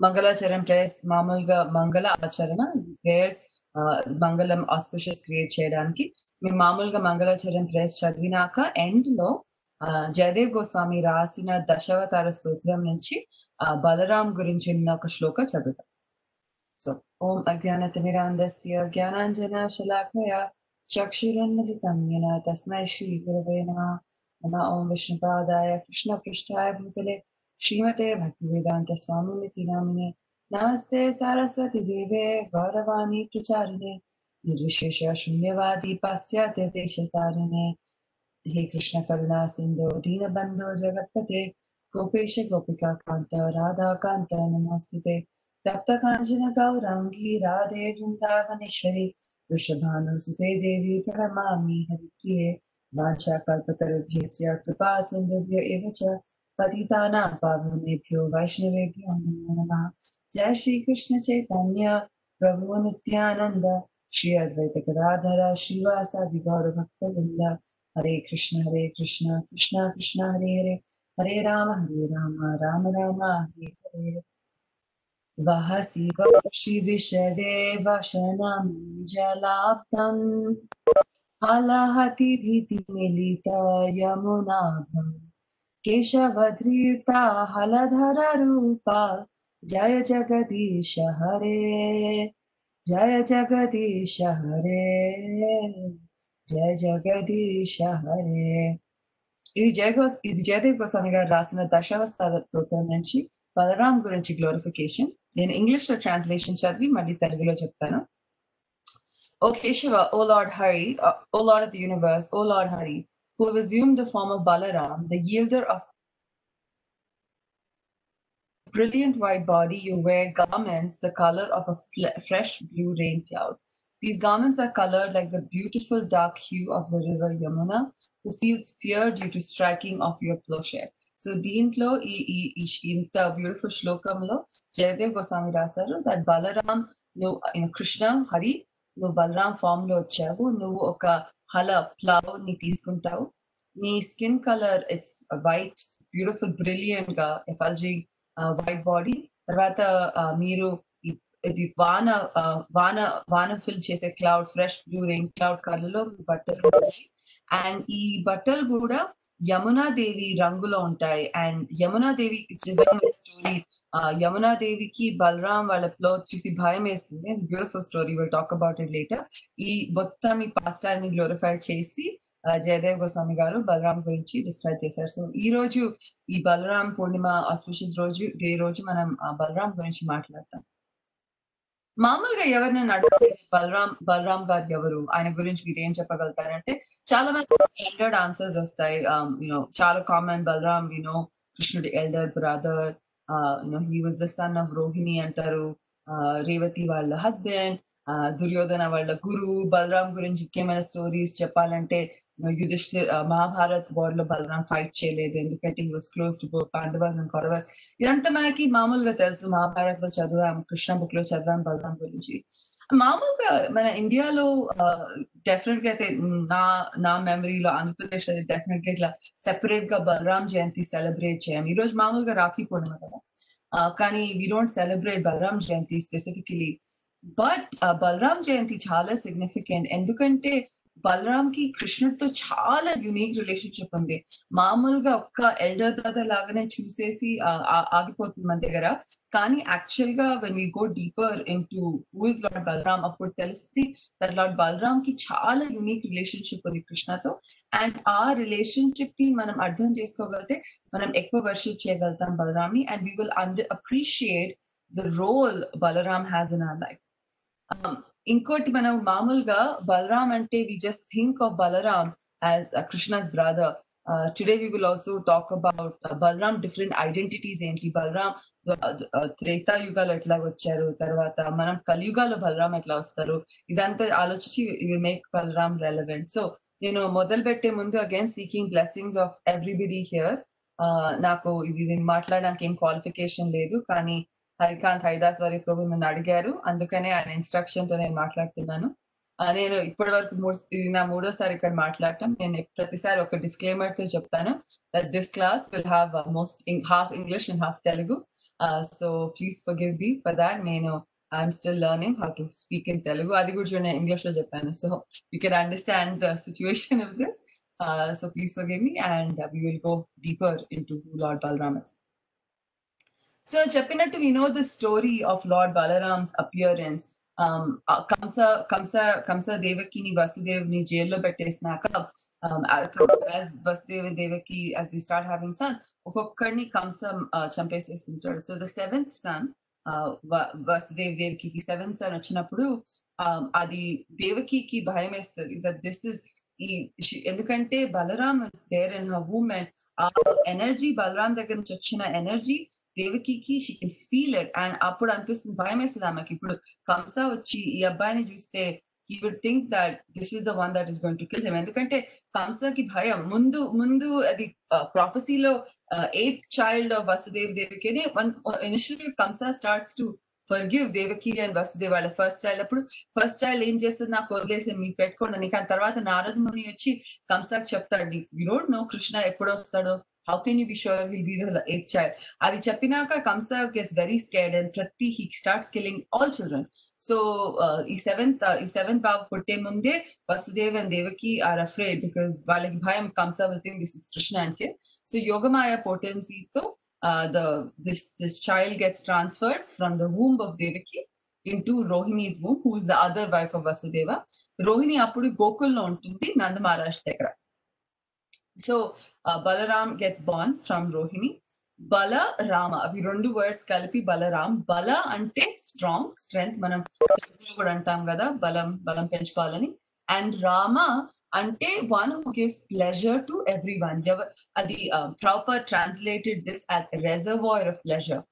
మంగళాచరణం prayers మామూలుగా మంగళ ఆచరణ ప్రేయర్స్ మంగళం ఆస్పిషియస్ క్రియేట్ చేయడానికి మేము మామూలుగా మంగళాచరణం ప్రేయర్స్ చదివినాక ఎండ్ లో జయదేవ్ గోస్వామి రాసిన దశావతార స్తోత్రం నుంచి బలరాం గురించి ఉన్న ఒక శ్లోక చదువుతాం. సో ఓం అజ్ఞానతిమిరాంధస్య జ్ఞానాంజనశలాకయా చక్షురున్మిలితం येन తస్మై శ్రీ గురవే నమః. నమః ఓం విష్ణుపాదాయ కృష్ణపృష్ఠాయ భూతలే श्रीमते भक्तिवेदांत स्वामिनिति नामिने नमस्ते सरस्वती देवे गौरवाणी प्रचारिणे निर्विशेष शून्यवादी पाश्चात्य देशतारिणे हे कृष्ण करुणा सिंधु दीनबंधो जगत्पते गोपेश गोपिका कांत राधा कांत नमोस्तुते तप्त कांचन गौरांगी राधे वृंदावनेश्वरी वृषभानुसुते देवी प्रणमामि हरिप्रिये वाञ्छाकल्पतरुभ्यस्य कृपा सिन्धुभ्य एव च पतितानां पावनेभ्यो वैष्णवेभ्यो नमो नमः. जय श्री कृष्ण चैतन्य प्रभु नित्यानंद श्री अद्वैत गदाधर श्रीवासादि गौर भक्तवृंद. हरे कृष्ण कृष्ण कृष्ण हरे हरे हरे राम राम राम हरे हरे. वहसि वक्षि विशदे वशनं जलाब्धम् हलहति भीतिमिलिता यमुनाभम् केशवधृता हलधर रूपा जय जगदीश हरे जय जगदीश हरे जय जगदीश हरे. ఇది జయదేవ్ గోస్వామి గారు రాసిన దశావతార స్తోత్రం నుంచి బలరాం గురించి గ్లోరిఫికేషన్. నేను ఇంగ్లీష్ లో ట్రాన్స్లేషన్ చదివి మళ్ళీ తెలుగులో చెప్తాను. O Keshava, O Lord Hari, O Lord of the universe, O Lord Hari, who have assumed the form of Balaram, the yielder of brilliant white body, you wear garments the color of a fresh blue rain cloud. These garments are colored like the beautiful dark hue of the river Yamuna, who feels fear due to striking of your plowshare. So దీంట్లో ఇంత beautiful శ్లోకంలో జయదేవ్ గోస్వామి రాశారు that Balaram నువ్వు కృష్ణ హరి నువ్వు Balaram form లో వచ్చావు, నువ్వు ఒక హల ప్లవ్ ని తీసుకుంటావు, నీ skin colour it's white beautiful brilliant గా ఎఫల్జీ వైట్ బాడీ. తర్వాత మీరు ఇది వాన ఫిల్ చేసే cloud fresh blue rain cloud colour లో బట్టలు ఉంటాయి. అండ్ ఈ బట్టలు కూడా యమునాదేవి రంగులో ఉంటాయి. అండ్ యమునాదేవి స్టోరీ, యమునాదేవికి బలరాం వాళ్ళ ప్లో చూసి భయం వేస్తుంది. It's beautiful story, will talk about it later. ఈ మొత్తం ఈ పాస్ట్ ని గ్లోరిఫై చేసి జయదేవ్ గోస్వామి గారు బలరాం గురించి డిస్క్రైబ్ చేశారు. సో ఈ రోజు ఈ బలరాం పూర్ణిమ ఆస్పిషియస్ రోజు, ఈ రోజు మనం బలరాం గురించి మాట్లాడతాం. మామూలుగా ఎవరినైనా అడిగితే బలరాం గారు ఎవరు, ఆయన గురించి మీరు ఏం చెప్పగలుగుతారంటే చాలా మంది స్టాండర్డ్ ఆన్సర్స్ వస్తాయి. చాలా కామన్ బలరాం కృష్ణుడి elder brother, he was the son of Rohini అంటారు, రేవతి వాళ్ళ హస్బెండ్, దుర్యోధన వాళ్ళ గురు. బలరాం గురించి ఇంకేమైనా స్టోరీస్ చెప్పాలంటే యుధిష్ఠిర్ మహాభారత్ వార్ లో బలరాం ఫైట్ చేయలేదు ఎందుకంటే he was close to Pandavas and Kauravas. ఇదంతా మనకి మామూలుగా తెలుసు, మహాభారత్ లో చదివాం, కృష్ణ బుక్ లో చదివాం బలరాం గురించి. మామూలుగా మన ఇండియాలో డెఫినెట్ గా అయితే నా మెమరీలో ఆంధ్రప్రదేశ్ అది డెఫినెట్ గా ఇట్లా సెపరేట్ గా బలరాం జయంతి సెలబ్రేట్ చేయం. ఈ రోజు మామూలుగా రాఖీ పూర్ణిమ కదా, కానీ we don't celebrate Balaram Jayanti specifically. But Balaram Jayanti చాలా సిగ్నిఫికెంట్ ఎందుకంటే బలరాం కి కృష్ణుడితో చాలా యునిక్ రిలేషన్షిప్ ఉంది. మామూలుగా ఒక్క ఎల్డర్ బ్రదర్ లాగానే చూసేసి ఆగిపోతుంది మన దగ్గర, కానీ యాక్చువల్ గా when we go deeper into who is Lord Balram అప్పుడు తెలుస్తుంది దట్ లార్డ్ బలరాం కి చాలా యునిక్ రిలేషన్షిప్ ఉంది కృష్ణతో. అండ్ ఆ రిలేషన్షిప్ ని మనం అర్థం చేసుకోగలిగితే మనం ఎక్కువ వర్షిప్ చేయగలుగుతాం బలరాంని, and we will appreciate the role Balaram has in our life. ఇంకోటి మనం మామూలుగా బలరాం అంటే we just think of Balaram as Krishna's brother. Today we will also talk about Balaram different identities ఏంటి, బలరాం త్రేతా యుగాలు ఎట్లా వచ్చారు, తర్వాత మనం కలియుగాలో బలరాం ఎట్లా వస్తారు, ఇదంతా ఆలోచించి we make Balram relevant. So నేను మొదలు పెట్టే ముందు again seeking blessings of everybody here. నాకు ఇది మాట్లాడడానికి ఏం క్వాలిఫికేషన్ లేదు, కానీ హరికాంత్ హైదాస్ వారి ప్రభు నన్ను అడిగారు, అందుకనే ఆయన ఇన్స్ట్రక్షన్ తో నేను మాట్లాడుతున్నాను. నేను ఇప్పటి వరకు ఇది నా మూడోసారి ఇక్కడ మాట్లాడటం. నేను ప్రతిసారి ఒక డిస్క్లైమర్ తో చెప్తాను that this class will have most half English and half Telugu. So please forgive me for that. I'm still learning how to speak in Telugu. Adi kuda chudandi English lo cheppanu. So you can understand the situation of this. So please forgive me, and we will go deeper into who Lord Balaram is. So చెప్పినట్టు we know the story of Lord Balaram's appearance. Kamsa దేవకిని వసుదేవ్ని జైల్లో పెట్టేసినాక as Vasudeva and Devaki, as they start having sons, ఒక్కొక్కడిని కంస చంపేసేస్తుంటాడు. So the seventh son, Vasudev Devaki seventh son వచ్చినప్పుడు అది దేవకికి భయం వేస్తుంది that this is ఎందుకంటే Balaram is there in her womb, and ఆ ఎనర్జీ బలరామ్ దగ్గర నుంచి వచ్చిన ఎనర్జీ దేవకికి she can feel it, and అప్పుడు అనిపిస్తుంది భయం వేస్తుంది ఆమెకి. ఇప్పుడు కంస వచ్చి ఈ అబ్బాయిని చూస్తే he would think that this is the one that is going to kill him. ఎందుకంటే కంసకి భయం ముందు అది ప్రాఫెసీలో eighth child of Vasudev Devaki అని initially Kamsa starts to forgive Devaki and Vasudev వాళ్ళ ఫస్ట్ చైల్డ్. అప్పుడు ఫస్ట్ చైల్డ్ ఏం చేస్తుంది, నాకు వదిలేసి మీరు పెట్టుకోండి అని. కానీ తర్వాత నారద ముని వచ్చి కంసకి చెప్తాడు, యూ డోంట్ నో కృష్ణ ఎప్పుడు వస్తాడో, how can you be sure he'll be the eighth child? Adi Chapinaka, Kamsa gets very scared, and Prati, he starts killing all children. So ఈ seventh Bhav putte munde Vasudeva and Devaki are afraid because వాళ్ళకి భయం Kamsa will think this is Krishna and kid. So Yogamaya potency to this child gets transferred from the womb of Devaki into Rohini's womb, who is the other wife of Vasudeva. Rohini appudu Gokullo untundi Nanda Maharaj దగ్గర. So Balaram gets born from Rohini. Bala Rama, అవి రెండు words కలిపి బలరామ్. బల అంటే strong, strength, మనం కూడా అంటాం కదా బలం పెంచుకోవాలని. అండ్ రామ అంటే one who gives pleasure to everyone. అది proper translated this as reservoir of pleasure.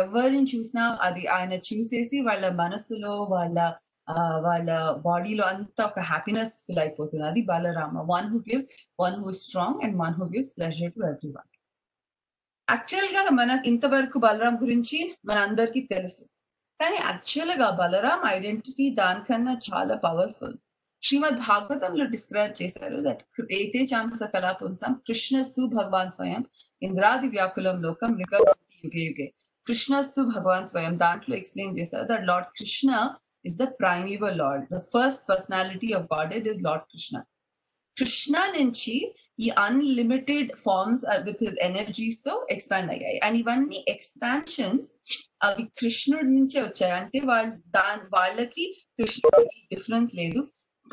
ఎవరిని చూసినా అది ఆయన చూసేసి వాళ్ళ మనసులో వాళ్ళ బాడీలో అంతా ఒక హ్యాపీనెస్ ఫీల్ అయిపోతుంది. అది Balarama, one who gives, one who strong and one who gives pleasure to every one. Actual గా మనకు ఇంతవరకు బలరాం గురించి మన అందరికీ తెలుసు, కానీ యాక్చువల్ గా బలరాం ఐడెంటిటీ దానికన్నా చాలా పవర్ఫుల్. శ్రీమద్ భాగవతంలో డిస్క్రైబ్ చేశారు దట్ ఏతే చాంస కళాపుంసం కృష్ణస్తు భగవాన్ స్వయం ఇంద్రాది వ్యాకులం లోకం మృగవంతి యుగే యుగే. కృష్ణస్తు భగవాన్ స్వయం దాంట్లో ఎక్స్ప్లెయిన్ చేశారు that lord Krishna is the primeval Lord. The first personality of Godhead is Lord Krishna. Krishna nunchi ee unlimited forms with his energies to expand ayyayi, and ivanni expansions avi Krishnudi nunche vachayi. Ante vallaki Krishnudi difference ledu,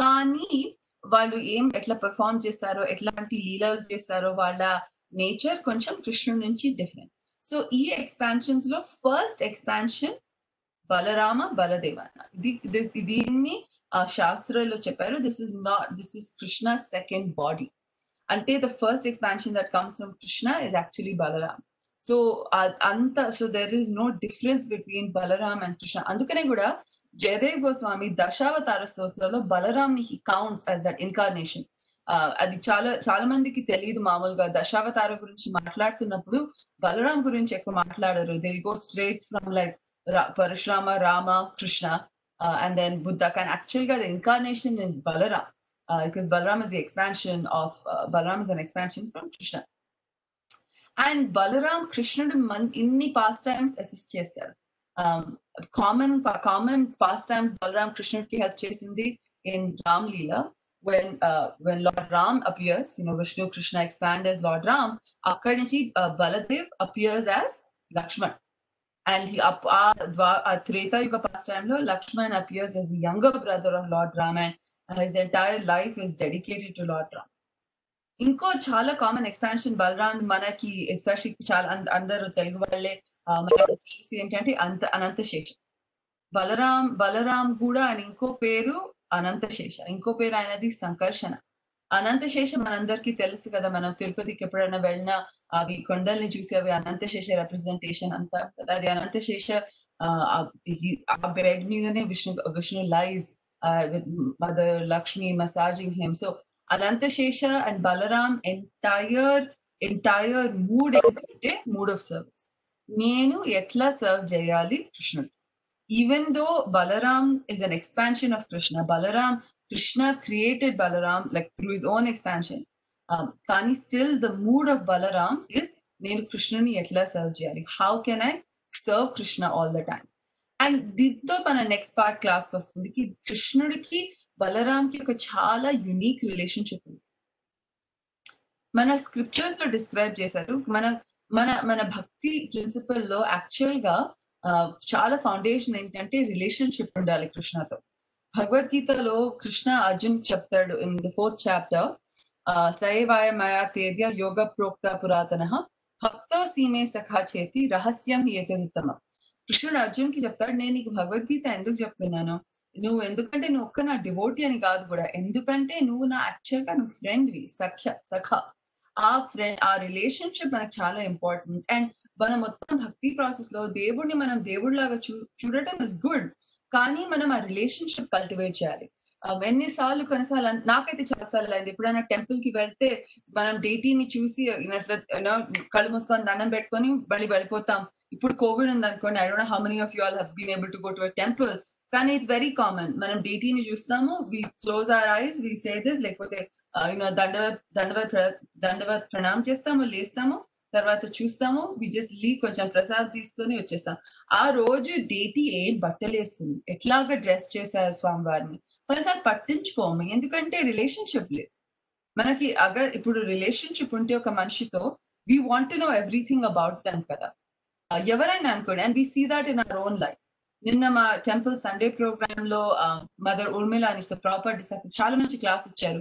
కానీ వాళ్ళు ఎట్లా perform చేస్తారో, ఎట్లాంటి లీలలు చేస్తారో, వాళ్ళ nature కొంచెం కృష్ణుడి నుంచి డిఫరెంట్. సో ఈ ఎక్స్పాన్షన్స్ లో ఫస్ట్ ఎక్స్పాన్షన్ బలరామ బలదేవ. దీన్ని శాస్త్రాల్లో చెప్పారు, this is Krishna second body. అంటే the first expansion that comes from Krishna is actually Balaram. So so there is no difference between Balaram and Krishna. అందుకనే కూడా జయదేవ్ గోస్వామి దశావతార స్తోత్రంలో బలరామ్ ని he counts as that incarnation. అది చాలా మందికి తెలియదు. మామూలుగా దశావతార గురించి మాట్లాడుతున్నప్పుడు బలరామ్ గురించి ఎక్కువ మాట్లాడరు. They go straight from like Parashurama, Rama, Krishna, and then Buddha. And actually, the incarnation is Balaram, because Balaram is the expansion of Balaram is an expansion from Krishna. And Balaram, Krishna inni pastimes assist chestaru. Common pastime Balaram Krishna ki help chesindi in Ram Leela. When Lord Ram appears, Vishnu Krishna expand as Lord Ram. Akkadi nunchi Baladev appears as Lakshman. And Treta Yuga pastime lo Lakshman appears as the younger brother of Lord Ram, and his entire life is dedicated to Lord Ram. ఇంకో చాలా common expansion Balram మనకి especially చాలా అందరూ తెలుగు వాళ్ళే మనకి తెలిసి ఏంటంటే అనంతశేష. బలరామ్ కూడా ఆయన ఇంకో పేరు అనంతశేష, ఇంకో పేరు ఆయనది సంకర్షణ. అనంతశేష మనందరికీ తెలుసు కదా, మనం తిరుపతికి ఎప్పుడైనా వెళ్ళినా అవి కొండల్ని చూసి అవి అనంతశేష రిప్రజెంటేషన్ అంతా కదా. అది అనంతశేష ఆ బెడ్ మీదనే Vishnu లైజ్ with Mother Lakshmi massaging him. So Anantashesha and Balaram entire mood ఏంటంటే mood of service. నేను ఎట్లా సర్వ్ చేయాలి కృష్ణుడికి. Even though Balaram is an expansion of Krishna created Balaram like through his own expansion. Kani still the mood of Balaram is నేను కృష్ణుని ఎట్లా serve చేయాలి. How can I serve Krishna all the time. And దీంతో మన next part క్లాస్కి వస్తుంది. కృష్ణుడికి బలరాంకి ఒక చాలా యునిక్ రిలేషన్షిప్ ఉంది. మన స్క్రిప్చర్స్ లో డిస్క్రైబ్ చేశారు. మన మన మన భక్తి ప్రిన్సిపల్ లో యాక్చువల్ గా చాలా ఫౌండేషన్ ఏంటంటే రిలేషన్షిప్ ఉండాలి కృష్ణతో. భగవద్గీతలో కృష్ణ అర్జున్ చెప్తాడు ఇన్ ద 4th చాప్టర్, సైవాయ మయా తేద్య యోగ ప్రోక్త పురాతన భక్తో సీమే సఖా చేతి రహస్యం ఏతదుత్తమ. కృష్ణుడు అర్జున్ కి చెప్తాడు, నేను నీకు భగవద్గీత ఎందుకు చెప్తున్నాను, ఎందుకంటే నువ్వు ఒక్క నా డివోటీ అని కాదు కూడా, ఎందుకంటే నువ్వు నా యాక్చువల్ గా నువ్వు ఫ్రెండ్వి, సఖ. ఆ రిలేషన్షిప్ మనకు చాలా ఇంపార్టెంట్. అండ్ మన మొత్తం భక్తి ప్రాసెస్ లో దేవుడిని మనం దేవుడిలాగా చూడటం ఇస్ గుడ్, కానీ మనం ఆ రిలేషన్షిప్ కల్టివేట్ చేయాలి. కొన్నిసార్లు నాకైతే చాలాసార్లు అయింది. ఎప్పుడైనా టెంపుల్ కి వెళ్తే మనం డేటీని చూసి కళ్ళు మూసుకొని దండం పెట్టుకొని మళ్ళీ వెళ్ళిపోతాం. ఇప్పుడు కోవిడ్ ఉంది అనుకోండి, I don't know how many of you all have been able to go to a temple, కానీ ఇట్స్ వెరీ కామన్. మనం డేటీని చూస్తాము, we close our eyes, we say this, లేకపోతే దండవత్ ప్రణామం చేస్తాము, లేస్తాము, తర్వాత చూస్తాము, వి జస్ట్ లీవ్, కొంచెం ప్రసాద్ తీసుకొని వచ్చేస్తాం. ఆ రోజు డేటీ ఏం బట్టలు వేసుకుంది, ఎట్లాగా డ్రెస్ చేశారు స్వామివారిని, కొన్నిసార్లు పట్టించుకోము, ఎందుకంటే రిలేషన్షిప్ లేదు మనకి. ఇప్పుడు రిలేషన్షిప్ ఉంటే ఒక మనిషితో, we want to know everything about them కదా, ఎవరైనా అనుకోండి. And we see that in our own life. నిన్న మా టెంపుల్ సండే ప్రోగ్రామ్ లో మదర్ ఉర్మిళ అని ప్రాపర్ డిసైపుల్ చాలా మంచి క్లాస్ ఇచ్చారు.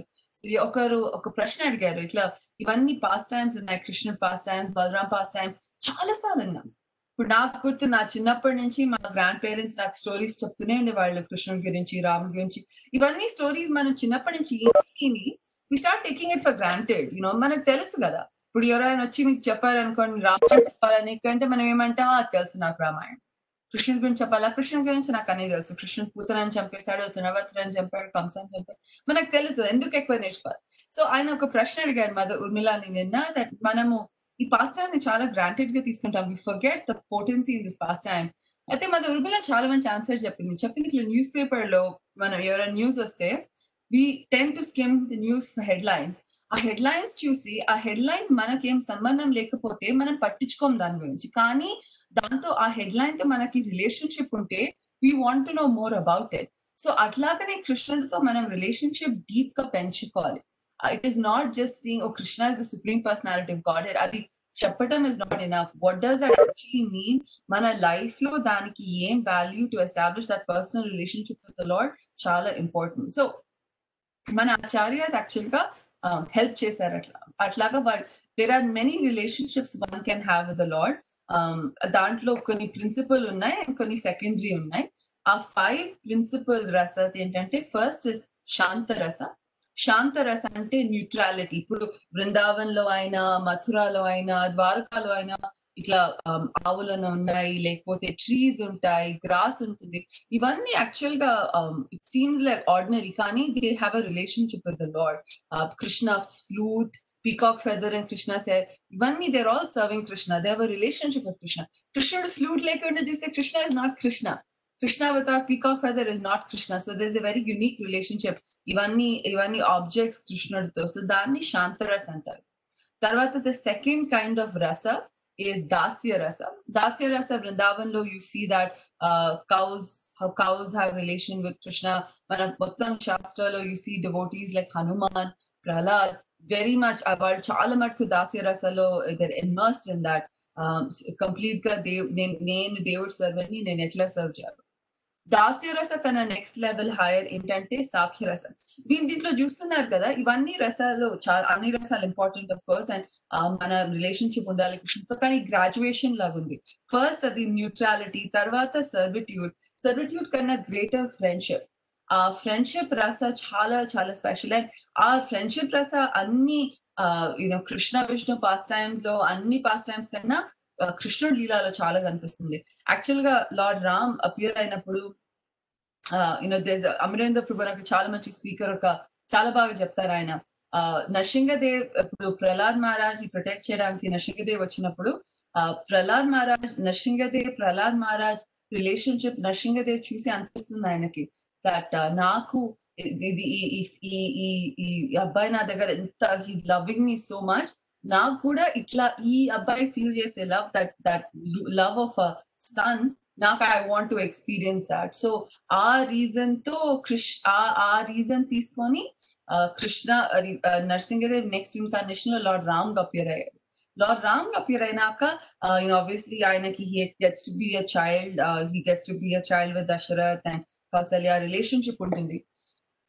ఒకరు ఒక ప్రశ్న అడిగారు, ఇట్లా ఇవన్నీ పాస్ టైమ్స్ ఉన్నాయి, కృష్ణుడు pastimes, Balram pastimes చాలా సార్లు విన్నాం. ఇప్పుడు నాకు గుర్తు, నా చిన్నప్పటి నుంచి మా గ్రాండ్ పేరెంట్స్ నాకు స్టోరీస్ చెప్తూనే ఉండేవాళ్ళు, కృష్ణుడి గురించి, రాముడి గురించి. ఇవన్నీ స్టోరీస్ మనం చిన్నప్పటి నుంచి we start taking it for granted. మనకు తెలుసు కదా. ఇప్పుడు ఎవరైనా వచ్చి మీకు చెప్పారనుకోండి, రామాయణం చెప్పాలని, కంటే మనం ఏమంటాం, అది తెలుసు నాకు రామాయణం. కృష్ణుడి గురించి చెప్పాలా, కృష్ణుడి గురించి నాకు అన్నీ తెలుసు. కృష్ణుడు పూతనని చంపేశాడు, తృణవత్రని చంపాడు, కంసాన్ని చంపాడు, మనకు తెలుసు, ఎందుకు ఎక్కువ నేర్చుకోవాలి. సో ఆయన ఒక ప్రశ్న అడిగారు మదర్ ఉర్మిళని నిన్న, దట్ మనము ఈ పాస్ టైమ్ ని చాలా గ్రాంటెడ్ గా తీసుకుంటాం, we forget the potency in this pastime. అయితే మదర్ ఉర్మిళ చాలా మంచి ఆన్సర్ చెప్పింది ఇట్లా న్యూస్ పేపర్ లో మనం ఎవరైనా న్యూస్ వస్తే, we tend to skim the news headlines. ఆ హెడ్లైన్స్ చూసి, ఆ హెడ్లైన్ మనకేం సంబంధం లేకపోతే మనం పట్టించుకోం దాని గురించి, కానీ దాంతో ఆ హెడ్లైన్ తో మనకి రిలేషన్షిప్ ఉంటే we want to know more about it. So అట్లాగనే కృష్ణుడితో మనం రిలేషన్షిప్ డీప్ గా పెంచుకోవాలి. It is not just seeing oh Krishna is the supreme personality of God, అది చెప్పటం is not enough. What does that actually mean, మన life లో దానికి ఏం value to establish that personal relationship with the Lord చాలా important. So మన acharyas actual గా help చేశారు అట్లాగా. But there are many relationships one can have with the lord. దాంట్లో కొన్ని ప్రిన్సిపల్ ఉన్నాయి అండ్ కొన్ని సెకండరీ ఉన్నాయి. ఆ 5 ప్రిన్సిపల్ రసస్ ఏంటంటే, ఫస్ట్ ఇస్ శాంతరస. శాంతరస అంటే న్యూట్రాలిటీ. ఇప్పుడు బృందావన్లో అయినా, మథురాలో అయినా, ద్వారకాలో అయినా ఇట్లా ఆవులను ఉన్నాయి, లేకపోతే ట్రీస్ ఉంటాయి, గ్రాస్ ఉంటుంది. ఇవన్నీ యాక్చువల్ గా ఇట్ సీమ్స్ లైక్ ఆర్డినరీ, కానీ they have a relationship with the lord. Krishna's flute, peacock feather and Krishna సెర్, ఇవన్నీ they're all serving Krishna, they have a relationship with Krishna. కృష్ణుడు ఫ్లూట్ లేకుండా చేస్తే Krishna is not Krishna. Krishna without peacock feather is not Krishna. So there is a very unique relationship. ఇవన్నీ objects కృష్ణుడితో. So దాన్ని శాంతరస్ అంటారు. తర్వాత the second kind of rasa is Dasya Rasa. Dasya Rasa, Vrindavan lo you see that how cows have relation with Krishna. Mana mottam shastra lo you see devotees like Hanuman, Prahlad, very much about chala matku Dasya Rasa lo they're immersed in that. Complete ga nenu devud servani nenu etla serve cheyali. దాస్యరస కన్నా next level hire ఏంటంటే సాఖ్యరసం. దీంట్లో చూస్తున్నారు కదా, ఇవన్నీ రసాలు చాలా, అన్ని రసాలు ఇంపార్టెంట్ ఆఫ్ కోర్స్, అండ్ మన రిలేషన్షిప్ ఉండాలి కృష్ణుడితో, కానీ గ్రాడ్యుయేషన్ లాగా ఉంది. ఫస్ట్ అది న్యూట్రాలిటీ, తర్వాత సర్విట్యూడ్ కన్నా గ్రేటర్ ఫ్రెండ్షిప్. ఆ ఫ్రెండ్షిప్ రస చాలా చాలా స్పెషల్. అండ్ ఆ ఫ్రెండ్షిప్ రస అన్ని కృష్ణ విష్ణు పాస్ టైమ్స్ లో, అన్ని పాస్ టైమ్స్ కన్నా కృష్ణుడి లీలాలో చాలా కనిపిస్తుంది. యాక్చువల్ గా లార్డ్ రామ్ అపియర్ అయినప్పుడు అమరేంద్ర ప్రభు నాకు చాలా మంచి స్పీకర్, చాలా బాగా చెప్తారు ఆయన. నరసింహదేవ్, ఇప్పుడు ప్రహ్లాద్ మహారాజ్ ప్రొటెక్ట్ చేయడానికి నరసింహదేవ్ వచ్చినప్పుడు, ప్రహ్లాద్ మహారాజ్ రిలేషన్షిప్ నరసింహదేవ్ చూసి అనిపిస్తుంది ఆయనకి, దట్ నాకు ఈ అబ్బాయి నా దగ్గర ఎంత హీస్ లవింగ్ మీ సో మచ్, నాకు కూడా ఇట్లా ఈ అబ్బాయి ఫీల్ చేసే love, that love of son, నాకు I want to experience that. So ఆ రీజన్ తో ఆ రీజన్ తీసుకొని కృష్ణ నరసింహదేవ్ నెక్స్ట్ ఇన్కార్నేషన్ లో లార్డ్ రామ్ గా అపియర్ అయ్యారు. లార్డ్ రామ్ గా అపియర్ అయినాక obviously ఆయనకి he gets to be a child, he gets to be a child with Dasharath and Kausalya relationship ఉంటుంది.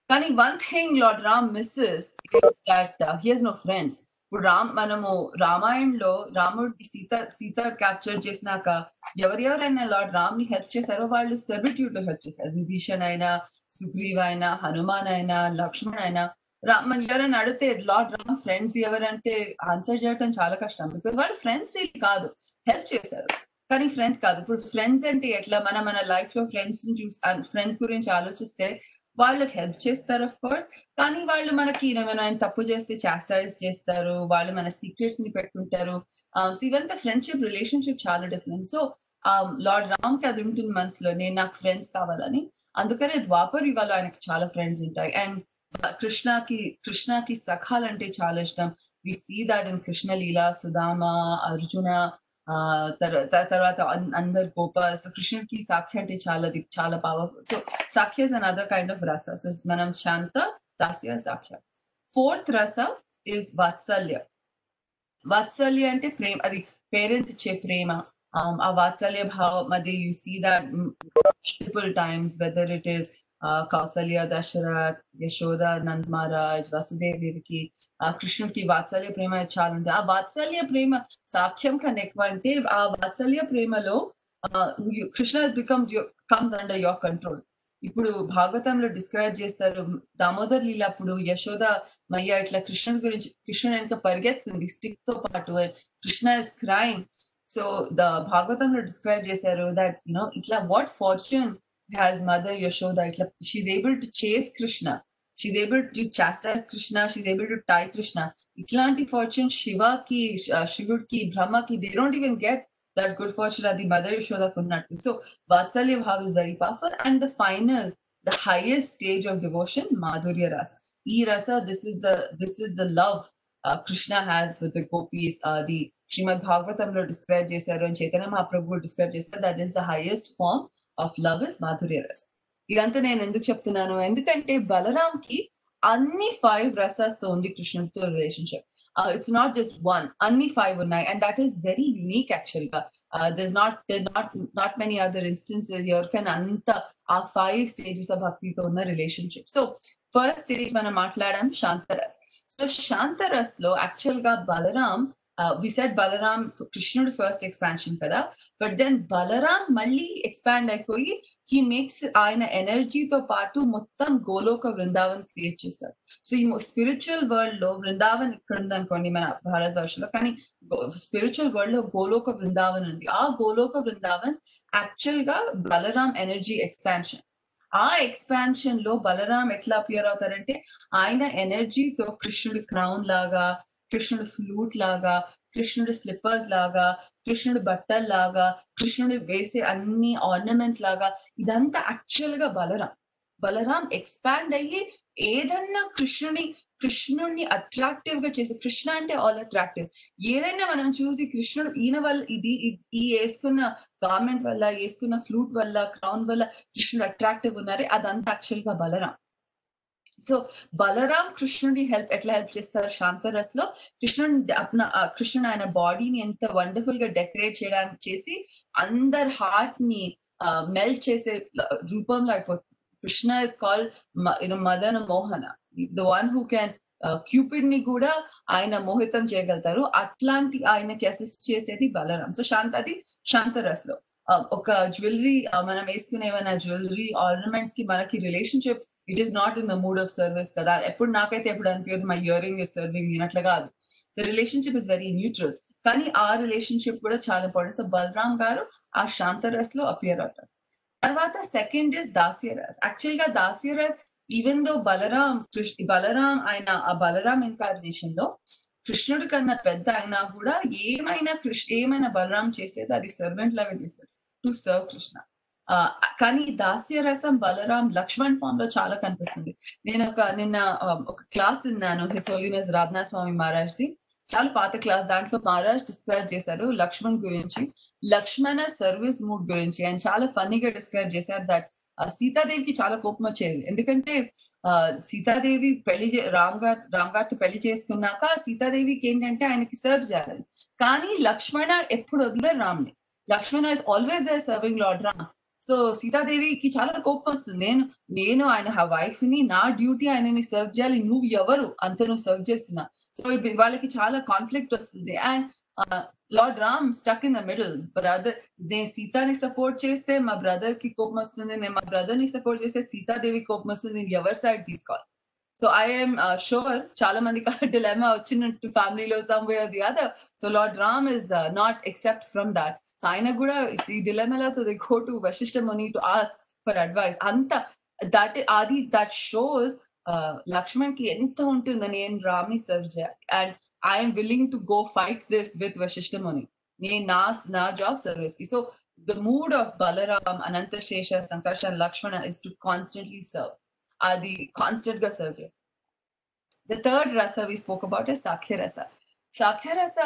కానీ one thing Lord Ram misses is that he has no friends. ఇప్పుడు మనము రామాయణంలో రాముడికి సీత క్యాప్చర్ చేసినాక ఎవరెవరైనా లార్డ్ రామ్ ని హెల్ప్ చేశారో వాళ్ళు సర్విట్యూడ్ లో హెల్ప్ చేశారు. విభీషణ్ అయినా, సుగ్రీవ్ అయినా, హనుమాన్ అయినా, లక్ష్మణ్ అయినా. ఎవరైనా అడిగితే లార్డ్ రామ్ ఫ్రెండ్స్ ఎవరంటే ఆన్సర్ చేయడం చాలా కష్టం. బికాస్ వాళ్ళు ఫ్రెండ్స్ రియల్ కాదు, హెల్ప్ చేశారు కానీ ఫ్రెండ్స్ కాదు. ఇప్పుడు ఫ్రెండ్స్ అంటే ఎట్లా మన లైఫ్ లో ఫ్రెండ్స్ గురించి ఆలోచిస్తే వాళ్ళకి హెల్ప్ చేస్తారు ఆఫ్ కోర్స్, కానీ వాళ్ళు మనకి ఏమైనా తప్పు చేస్తే చాస్టైజ్ చేస్తారు, వాళ్ళు మన సీక్రెట్స్ ని పెట్టుకుంటారు. ఇవంతా ఫ్రెండ్షిప్ రిలేషన్షిప్ చాలా డిఫరెంట్. సో లార్డ్ రామ్ కి అది ఉంటుంది మనసులో, నేను నాకు ఫ్రెండ్స్ కావాలని. అందుకనే ద్వాపర్ యుగాలో ఆయనకి చాలా ఫ్రెండ్స్ ఉంటాయి. అండ్ కృష్ణకి సఖాలంటే చాలా ఇష్టం. We see that in Krishna Lila, Sudama, Arjuna, తర్వాత అందరు గోపాస్. కృష్ణుడికి సాఖ్య అంటే చాలా powerful. So sakhya is another kind of rasa. So మనం శాంత, దాస్య, సాఖ్య. Fourth rasa is vatsalya. వాత్సల్య అంటే ప్రేమ, అది పేరెంట్స్ ఇచ్చే ప్రేమ. ఆ వాత్సల్య భావం అది you see that multiple times, whether it is Kausalya, Dasharath, Yashoda, Nand Maharaj, వసుదేవుడికి కృష్ణుడికి వాత్సల్య ప్రేమ చాలా ఉంది. ఆ వాత్సల్య ప్రేమ సాఖ్యం కన్నా ఎక్కువ. అంటే ఆ వాత్సల్య ప్రేమలో Krishna comes under your control. ఇప్పుడు భాగవతంలో డిస్క్రైబ్ చేస్తారు, దామోదర్ లీల అప్పుడు యశోద మయ్య ఇట్లా కృష్ణుడు వెనక పరిగెత్తుంది స్టిక్ తో పాటు, కృష్ణ ఇస్ క్రైమ్. సో భాగవతంలో డిస్క్రైబ్ చేశారు దట్ ఇట్లా what fortune has mother Yashoda. She's able to chase Krishna, she's able to chastise Krishna, she's able to tie Krishna. Itlanti fortune Shivaki, Shivudki, Brahmaki, they don't even get that good fortune that the mother Yashoda could not. So Vatsalya Bhav is very powerful. And the highest stage of devotion, Madhurya Ras. Rasa, this is the love Krishna has with the gopis. The Srimad Bhagavatam lo describe chesaru and Chaitanya Mahaprabhu describe chesaru, that is the highest form of love is Madhurya Rasa. ఇదంతా నేను ఎందుకు చెప్తున్నాను, ఎందుకంటే బలరామ్ కి అన్ని 5 రసాస్ తో ఉంది కృష్ణుడితో relationship. It's not just one, అన్ని 5 ఉన్నాయి. And that is very unique actual గా. there's not many other instances ఎవరికైనా అంత ఆ 5 స్టేజెస్ ఆఫ్ భక్తితో ఉన్న రిలేషన్షిప్. సో ఫస్ట్ స్టేజ్ మనం మాట్లాడాం శాంతరస్. సో శాంతరస్ లో యాక్చువల్ గా Balram, we said Balaram, Krishnudu first expansion kada, but then Balaram malli expand అయిపోయి he makes ఆయన ఎనర్జీ తో పాటు మొత్తం గోలోక వృందావన్ క్రియేట్ చేస్తారు. సో ఈ స్పిరిచువల్ వరల్డ్ లో వృందావన్ ఇక్కడ ఉంది అనుకోండి మన భారతవర్షంలో, కానీ స్పిరిచువల్ వరల్డ్ లో గోలోక వృందావన్ ఉంది. ఆ గోలోక వృందావన్ యాక్చువల్ గా బలరాం ఎనర్జీ ఎక్స్పాన్షన్. ఆ ఎక్స్పాన్షన్ లో బలరాం ఎట్లా అపియర్ అవుతారంటే ఆయన ఎనర్జీతో కృష్ణుడి క్రౌన్ లాగా, కృష్ణుడు ఫ్లూట్ లాగా, కృష్ణుడు స్లిప్పర్స్ లాగా, కృష్ణుడు బట్టల్ లాగా, కృష్ణుడు వేసే అన్ని ఆర్నమెంట్స్ లాగా, ఇదంతా యాక్చువల్ గా బలరాం ఎక్స్పాండ్ అయ్యి ఏదన్నా కృష్ణుడిని అట్రాక్టివ్ గా చేసి, కృష్ణ అంటే ఆల్ అట్రాక్టివ్. ఏదైనా మనం చూసి కృష్ణుడు ఈయన వల్ల ఈ వేసుకున్న గార్మెంట్ వల్ల, వేసుకున్న ఫ్లూట్ వల్ల, క్రౌన్ వల్ల కృష్ణుడు అట్రాక్టివ్ ఉన్నారే, అదంతా యాక్చువల్ గా బలరాం. సో బలరాం కృష్ణుడి ఎట్లా హెల్ప్ చేస్తారు శాంతరస్ లో, కృష్ణుడు ఆయన బాడీని ఎంత వండర్ఫుల్ గా డెకరేట్ చేయడానికి చేసి అందరి హార్ట్ ని మెల్ట్ చేసే రూపంలో అయిపోతుంది. Krishna is called Madana Mohana, the one who can Cupid ని కూడా ఆయన మోహితం చేయగలుగుతారు. అట్లాంటి ఆయనకి అసిస్ట్ చేసేది బలరాం. సో అది శాంతరస్ లో ఒక జ్యువెలరీ, మనం వేసుకునే ఏమైనా జ్యువెలరీ ఆర్నమెంట్స్ కి మనకి relationship, it is not in the mood of service కదా. నాకైతే ఎప్పుడు అనిపించదు మై ఇయరింగ్ ఇస్ సర్వింగ్ మీ అట్లా కాదు. The relationship is very neutral, కానీ ఆ రిలేషన్షిప్ కూడా చాలా ఇంపార్టెంట్. సో బలరాం గారు ఆ శాంతరస్ లో అపియర్ అవుతారు. తర్వాత సెకండ్ ఇస్ దాస్యరస్. యాక్చువల్ గా దాస్యరస్, ఈవెన్ దో బలరాం ఆయన ఆ బలరాం ఇన్కార్నేషన్ లో కృష్ణుడి కన్నా పెద్ద అయినా కూడా ఏమైనా బలరాం చేసేది అది సర్వెంట్ లాగా చేస్తారు టు సర్వ్ కృష్ణ. కానీ దాస్యరసం బలరాం లక్ష్మణ్ ఫామ్ లో చాలా కనిపిస్తుంది. నేను నిన్న ఒక క్లాస్ విన్నాను హిస్ హోలీనెస్ రాధనా స్వామి మహారాజ్ ది. చాలా పాత క్లాస్. దాంట్లో మహారాజ్ డిస్క్రైబ్ చేశారు లక్ష్మణ్ గురించి. లక్ష్మణ సర్వీస్ మూడ్ గురించి ఆయన చాలా ఫన్నీగా డిస్క్రైబ్ చేశారు దట్ సీతాదేవికి చాలా కోపం వచ్చేది. ఎందుకంటే సీతాదేవి రామ్ గారితో పెళ్లి చేసుకున్నాక సీతాదేవికి ఏంటంటే ఆయనకి సర్వ్ చేయాలి. కానీ లక్ష్మణ ఎప్పుడు వదిలేరు రామ్‌ని. Lakshmana is always there serving lord Ram. So సీతాదేవికి చాలా కోపం వస్తుంది. నేను ఆయన వైఫ్‌ని, నా డ్యూటీ ఆయనని సర్వ్ చేయాలి. నువ్వు ఎవరు అంత నువ్వు సర్వ్ చేస్తున్నా. సో వాళ్ళకి చాలా కాన్ఫ్లిక్ట్ వస్తుంది. And lord Ram stuck in the middle. నేను సీతాని సపోర్ట్ చేస్తే మా బ్రదర్ కి కోపం వస్తుంది. నేను మా బ్రదర్ ని సపోర్ట్ చేస్తే సీతాదేవి కోపం వస్తుంది. నేను ఎవరి సైడ్ తీసుకోవాలి? సో ఐఎమ్ షూర్ చాలా మందికి ఆ డిలెమా వచ్చినట్టు ఫ్యామిలీలో some way or the other. So Lord Ram is not except from that. So ఆయన కూడా ఈ డిలెమాలో they go to Vashishtha Muni to ask for advice. అంత దట్ షోస్ లక్ష్మణ్ కి ఎంత ఉంటుందో నేను రామ్ ని సర్వ్ చేయాలి. And I'm willing to go fight this with Vashishtha Muni. నేను నా జాబ్ సర్వీస్ కి. So the mood of Balaram, Anantashesha, Sankarshan, Lakshmana is to constantly serve. Adi constant ga serve. The third rasa we spoke about is Sakhya rasa. Sakhya rasa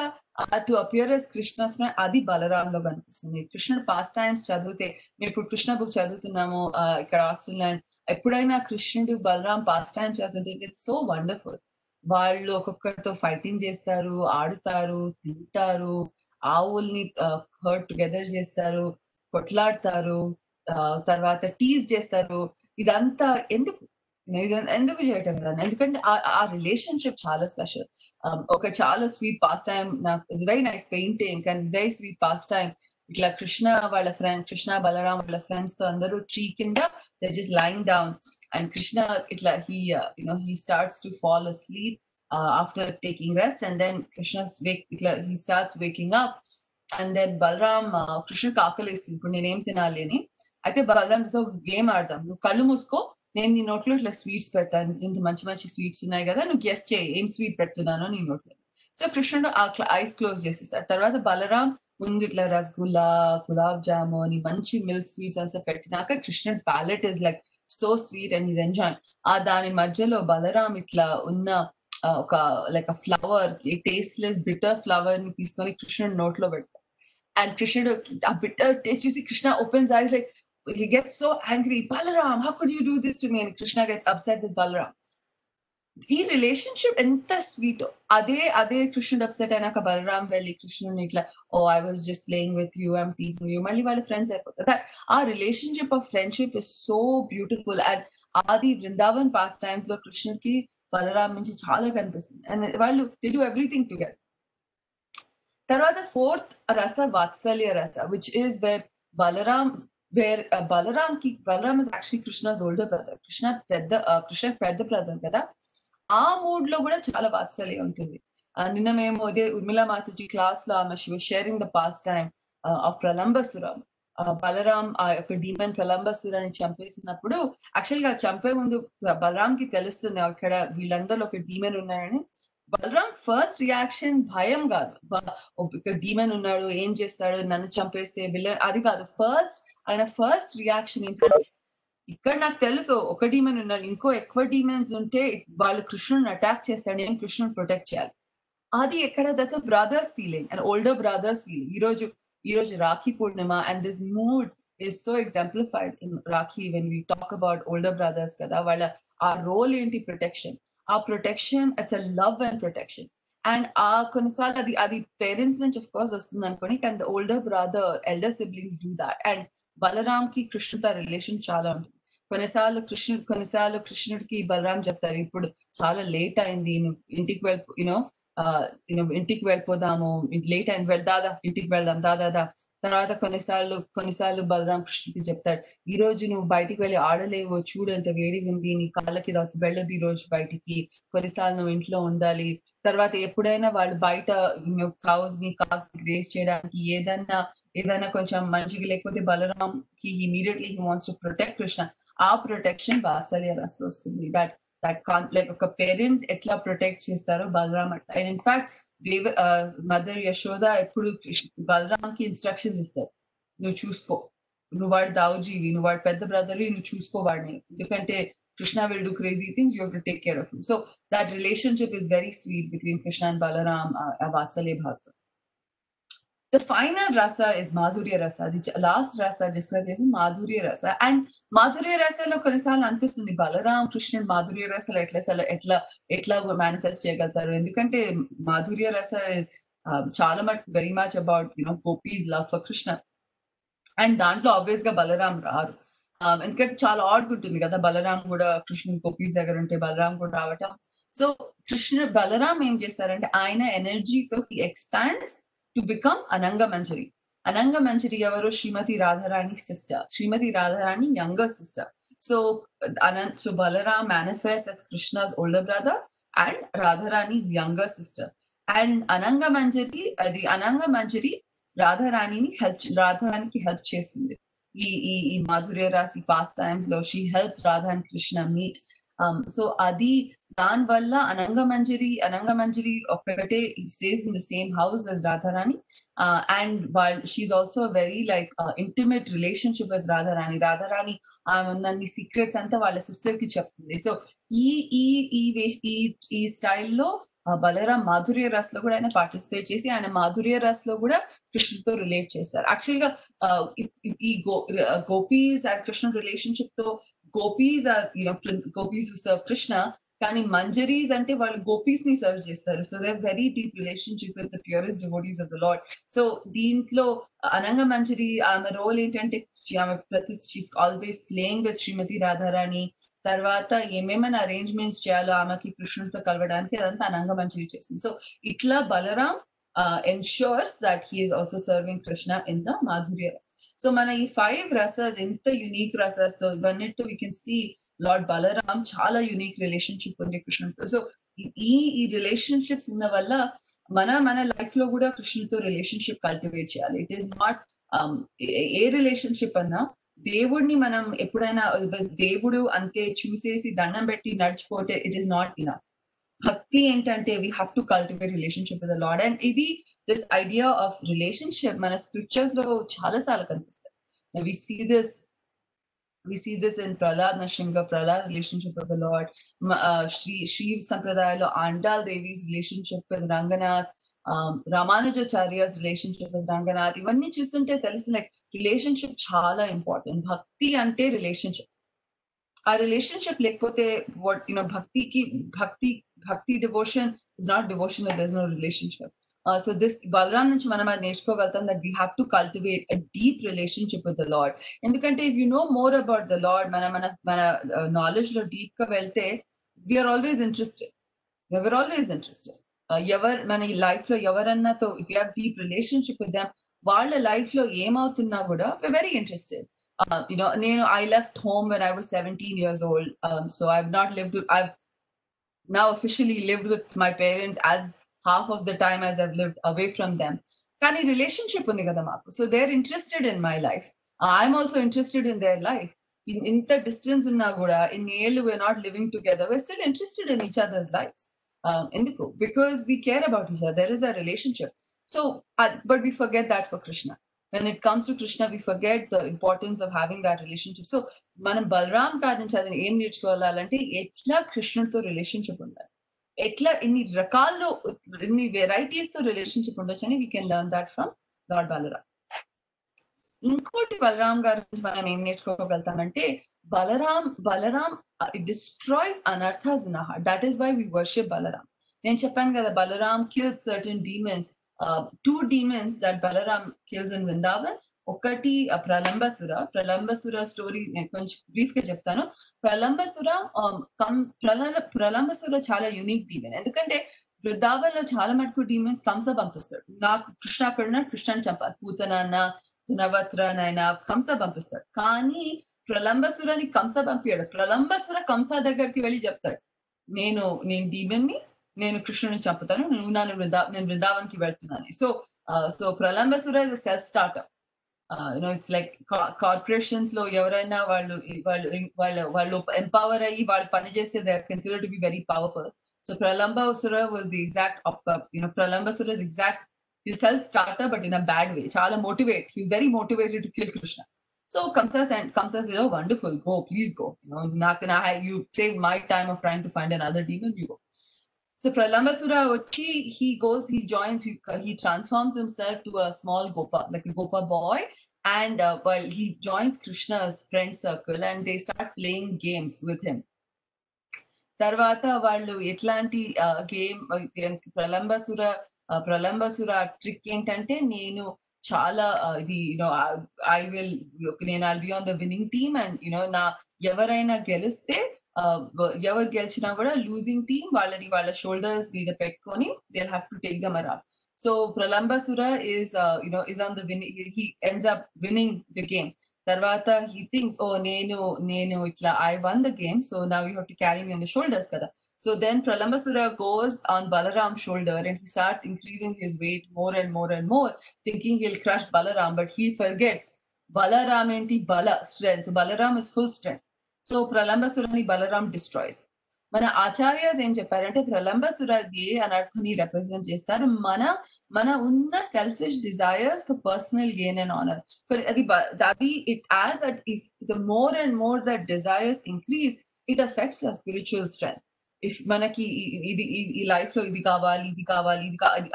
to appear as Krishna's friend Adi Balaram lo కనిపిస్తుంది. కృష్ణుడు past times చదివితే మేము ఇప్పుడు Krishna book చదువుతున్నాము ఇక్కడ Australia. ఎప్పుడైనా కృష్ణుడు Balaram past times చదువుతుంటే ఇట్స్ సో వండర్ఫుల్. వాళ్ళు ఒక్కొక్కరితో ఫైటింగ్ చేస్తారు, ఆడుతారు, తింటారు, ఆవుల్ని హర్ట్ టుగెదర్ చేస్తారు, కొట్లాడతారు, తర్వాత టీజ్ చేస్తారు. ఇదంతా ఎందుకు చేయటం లేదు? ఎందుకంటే ఆ రిలేషన్షిప్ చాలా స్పెషల్. ఒక చాలా స్వీట్ పాస్ టైం. నాకు it's very nice painting and very sweet pass time. ఇట్లా కృష్ణ బలరాం వాళ్ళ ఫ్రెండ్స్ తో అందరూ ట్రీ కింద they just lying down and Krishna ఇట్లా he starts to fall asleep after taking rest, and then he starts waking up, and then Balram Krishna కాకలేసి ఇప్పుడు నేనేం తినాలి అని. అయితే బలరాంతో గేమ్ ఆడదాం. నువ్వు కళ్ళు మూసుకో, నేను నీ నోట్లో ఇట్లా స్వీట్స్ పెడతాను. ఇంత మంచి మంచి స్వీట్స్ ఉన్నాయి కదా, నువ్వు గెస్ చేయి ఏం స్వీట్ పెడుతున్నానో నీ నోట్లో. సో కృష్ణుడు ఐస్ క్లోజ్ చేసేస్తాడు. తర్వాత బలరాం ముందు ఇట్లా రసగుల్లా, గులాబ్ జాము అని మంచి మిల్క్ స్వీట్స్ అంతా పెట్టినాక కృష్ణుడు palate is like so sweet and is enjoy. దాని మధ్యలో బలరాం ఇట్లా ఉన్న ఒక like a flower, tasteless bitter flower ని తీసుకొని కృష్ణుడు నోట్లో పెడతాడు. అండ్ కృష్ణుడు ఆ బిటర్ టేస్ట్ చూసి Krishna opens ice like he gets so angry. Balaram, how could you do this to me? And Krishna gets upset with Balaram. ఈ రిలేషన్షిప్ ఎంత స్వీట్. అదే కృష్ణుడు అప్సెట్ అయినాక బలరాం వెళ్ళి కృష్ణుని ఇట్లా I was just playing with you, I'm teasing you, మళ్ళీ వాళ్ళ ఫ్రెండ్స్ అయిపోతారు. ఆ relationship of friendship is so beautiful. And ఆది బృందావన్ పాస్ టైమ్స్ లో కృష్ణుడికి బలరాం నుంచి చాలా కనిపిస్తుంది. అండ్ వాళ్ళు దే డూ ఎవ్రీథింగ్ టుగెదర్. తర్వాత ఫోర్త్ రస వాత్సల్య రస, which is where Balaram is actually Krishna's older brother. Krishna పెద్ద brother కదా. ఆ మూడ్ లో కూడా చాలా వాత్సల్యం ఉంటుంది. నిన్న మేము అదే ఉర్మిళ మాతాజీ క్లాస్ లో ఆమె she was sharing the pastime of Pralambasura. Balaram ఆ యొక్క డీమన్ ప్రలంబసురాన్ని చంపేసినప్పుడు యాక్చువల్ గా చంపే ముందు బలరాం కి తెలుస్తుంది అక్కడ వీళ్ళందరూ ఒక డీమన్ ఉన్నారని. బలరాం ఫస్ట్ రియాక్షన్ భయం కాదు, ఇక్కడ డీమన్ ఉన్నాడు ఏం చేస్తాడు నన్ను చంపేస్తే అది కాదు. ఆయన ఫస్ట్ రియాక్షన్ ఏంటంటే ఇక్కడ నాకు తెలుసు ఒక డీమన్ ఉన్నాడు, ఇంకో ఎక్కువ డీమన్స్ ఉంటే వాళ్ళు కృష్ణుని అటాక్ చేస్తాడు, నేను కృష్ణుని ప్రొటెక్ట్ చేయాలి. అది ఎక్కడ that's a brother's feeling and older brother's feeling. ఈ రోజు Rakhi Purnima and this mood is so exemplified in Rakhi when we talk about older brothers kada వాళ్ళ ఆ రోల్ ఏంటి ప్రొటెక్షన్. ఆ protection it's a love and protection. And కొన్నిసార్లు అది parents నుంచి of course వస్తుంది అనుకోని, కానీ the older brother elder siblings do that. And Balram కి కృష్ణుతో రిలేషన్ చాలా ఉంటుంది. కొన్నిసార్లు కృష్ణుడికి బలరాం చెప్తారు ఇప్పుడు చాలా లేట్ అయింది, ఇంటికి ఇంటికి వెళ్ళిపోదాము, లేట్ అయింది, దాదా ఇంటికి వెళ్దాం దాదా. తర్వాత కొన్నిసార్లు బలరాం కృష్ణుడికి చెప్తాడు ఈ రోజు నువ్వు బయటికి వెళ్ళి ఆడలేవు, చూడు ఎంత వేడిగా ఉంది, నీ కాళ్ళకి వెళ్ళదు ఈ రోజు బయటికి, కొన్నిసార్లు నువ్వు ఇంట్లో ఉండాలి. తర్వాత ఎప్పుడైనా వాళ్ళు బయట కావ్స్ ని గ్రేస్ చేయడానికి ఏదైనా కొంచెం మంచిగా లేకపోతే బలరాం కి immediately he wants to protect Krishna. ఆ ప్రొటెక్షన్ వాత్సల్య రస వస్తుంది. లైక్ ఒక పేరెంట్ ఎట్లా ప్రొటెక్ట్ చేస్తారో బలరాం అట్లా. అండ్ ఇన్ఫాక్ట్ మదర్ యశోద ఎప్పుడు బలరాం కి ఇన్స్ట్రక్షన్స్ ఇస్తారు, నువ్వు చూసుకో, నువ్వు వాడు దావుజీవి, నువ్వు వాడు పెద్ద బ్రదర్, నువ్వు చూసుకో వాడిని, ఎందుకంటే Krishna will do crazy things, you have to take care of him. So that relationship is very sweet between Krishna and Balaram, Vatsalya Bhakta. The final rasa is Madhurya rasa. The last rasa described is Madhurya rasa. And Madhurya rasa lo కొన్నిసార్లు అనిపిస్తుంది బలరాం కృష్ణుడు మాధుర్య రసలో ఎట్లా manifest చేయగలుగుతారు ఎందుకంటే మాధుర్య రస is చాలా very much about gopis love for Krishna and దాంట్లో obvious గా బలరాం రారు ఎందుకంటే చాలా ఆడ్ ఉంటుంది కదా బలరాం కూడా కృష్ణుడు గోపీస్ దగ్గర ఉంటే బలరాం కూడా రావటం సో బలరాం ఏం చేస్తారంటే ఆయన ఎనర్జీతో he expands to become Ananga Manjari. Ananga Manjari avaru Srimati Radharani's sister. Srimati Radharani younger sister. So Balaram manifests as Krishna's older brother and Radharani's younger sister. And Ananga Manjari, the Ananga Manjari Radharaniki help చేస్తుంది. ఈ Madhurya Rasi pastimes lo she helps Radha and Krishna meet. So Adi Dan Valla Ananga Manjari okate stays in the same house as Radharani. And while she's also a very intimate relationship with Radharani. Radharani nanni secrets anta వాళ్ళ sister ki చెప్తుంది. So ఈ style లో బలరాం మాధుర్య రస్ లో కూడా ఆయన participate చేసి ఆయన మాధుర్య రస్ లో కూడా కృష్ణుతో రిలేట్ చేస్తారు యాక్చువల్ గా ఈ గోపీస్ అండ్ కృష్ణ రిలేషన్షిప్ తో gopis or gopis who serve Krishna కానీ మంజరీస్ అంటే వాళ్ళు గోపీస్ ని సర్వ్ చేస్తారు so they very deep relationship with the purest devotees of the Lord so దీంట్లో అనంగ మంజరి ఆమె రోల్ ఏంటంటే ఆమె she's always playing with Shrimati Radharani తర్వాత ఏమేమైనా అరేంజ్మెంట్స్ చేయాలో ఆమెకి కృష్ణుడితో కలవడానికి అదంతా అనంగ మంజరి చేసింది సో ఇట్లా Balaram ensures that he is also serving Krishna in the Madhurya Ras. So mana ee 5 rasas inta unique rasas so ivanittu we can see Lord Balaram chala unique relationship undi Krishnuto so ee relationships inna valla mana life lo kuda Krishnuto relationship cultivate cheyali it is not a relationship anna దేవుడిని మనం ఎప్పుడైనా దేవుడు అంతే చూసేసి దండం పెట్టి నడిచిపోతే it is not enough Bhakti entante we have to cultivate relationship with the Lord and this idea of relationship mana scriptures lo chala sala kanipistadi we see this in Prahlad Nrsimha relationship with the Lord Shri Sampradayalo Andal Devi's relationship with Ranganath Ramanujacharya's relationship with Ranganath ivanni chustunte telusu like relationship chala important bhakti ante relationship our relationship lekapothe what bhakti devotion is not devotion if there's no relationship so this Balaram nunchi manam nerchukogaltam that we have to cultivate a deep relationship with the Lord endukante if you know more about the Lord mana knowledge lo deep ga velte we are always interested ever mana life lo evaranna to if you have deep relationship with them వాళ్ళ life లో ఏమవుతున్నా కూడా we're very interested I left home when I was 17 years old. So I've now officially lived with my parents as half of the time as I've lived away from them. Kani relationship undi kada maaku. So they're interested in my life. I'm also interested in their life. In the distance unna kuda, in elu we're not living together. We're still interested in each other's lives. Because we care about each other. There is a relationship. So, but we forget that for Krishna. When it comes to Krishna, we forget the importance of having that relationship. So, మనం బలరాం గారి నుంచి అది ఏం నేర్చుకోవాలంటే ఎట్లా కృష్ణుడితో relationship ఉండాలి ఎట్లా ఇన్ని రకాల్లో ఇన్ని వెరైటీస్ తో రిలేషన్షిప్ ఉండొచ్చని we can learn that from lord Balaram ఇంకోటి బలరాం గారి నుంచి మనం ఏం నేర్చుకోగలుగుతామంటే Balaram destroys anarthas in our heart that is why we worship Balaram నేను చెప్పాను కదా Balaram kills certain demons two demons that Balaram kills in Vrindavan ఒకటి ప్రలంబసుర స్టోరీ నేను కొంచెం బ్రీఫ్ గా చెప్తాను ప్రలంబసుర చాలా యూనిక్ డీమన్ ఎందుకంటే బృందావన్ లో చాలా మటుకు డీమన్స్ కంస పంపిస్తాడు నాకు కృష్ణ అక్కడ కృష్ణని చంపాలి పూతనైనా తునవత్రనైనా కంస పంపిస్తాడు కానీ ప్రలంబసురని కంస పంపించాడు ప్రలంబసుర కంస దగ్గరికి వెళ్ళి చెప్తాడు నేను డీమన్ ని నేను కృష్ణుని చంపుతాను నేను బృందావన్ కి వెళ్తున్నాను so Pralambasura is self starter it's like corporations లో ఎవరైనా వాళ్ళు ఎంపవర్ అయ్యి వాళ్ళు పని చేస్తే they are considered to be very powerful so Pralambasura was the exact Pralambasura is exact his self starter but in a bad way చాలా motivate he is very motivated to kill Krishna So Kamsa says, "Oh, wonderful, go, please go. You save my time of trying to find another demon, you go." So Pralambasura Vachi, he joins, he transforms himself to a small Gopa, like a Gopa boy, and he joins Krishna's friend circle and they start playing games with him. తర్వాత వాళ్ళు ఎట్లాంటి game ప్రలంబసుర ప్రలంబసుర trick ఏంటంటే నేను చాలా ఇది I will నేను I'll be on the winning team and నా ఎవరైనా గెలిస్తే ఎవరు గెలిచినా కూడా లూజింగ్ టీమ్ వాళ్ళ షోల్డర్స్ మీద పెట్టుకొని they have to take them around. So Pralambasura is on the winning, he ends up winning the game. తర్వాత he thinks, oh, నేను ఇట్లా I won the game, so now you have to carry me on the shoulders kada. So then Pralambasura goes on Balaram's shoulder and he starts increasing his weight more and more and more, thinking he'll crush Balaram, but he forgets Balaram enti bala, strength. So Balaram is full strength. So Pralambasurani Balaram destroys. మన ఆచార్యస్ ఏం చెప్పారంటే ప్రలంబసుర ఏ అనర్థని represent చేస్తారు, మన ఉన్న selfish desires for personal gain and honour. అది it as that if the more and more that desires increase it affects the spiritual strength. If మనకి ఇది ఈ లైఫ్ లో ఇది కావాలి, ఇది కావాలి,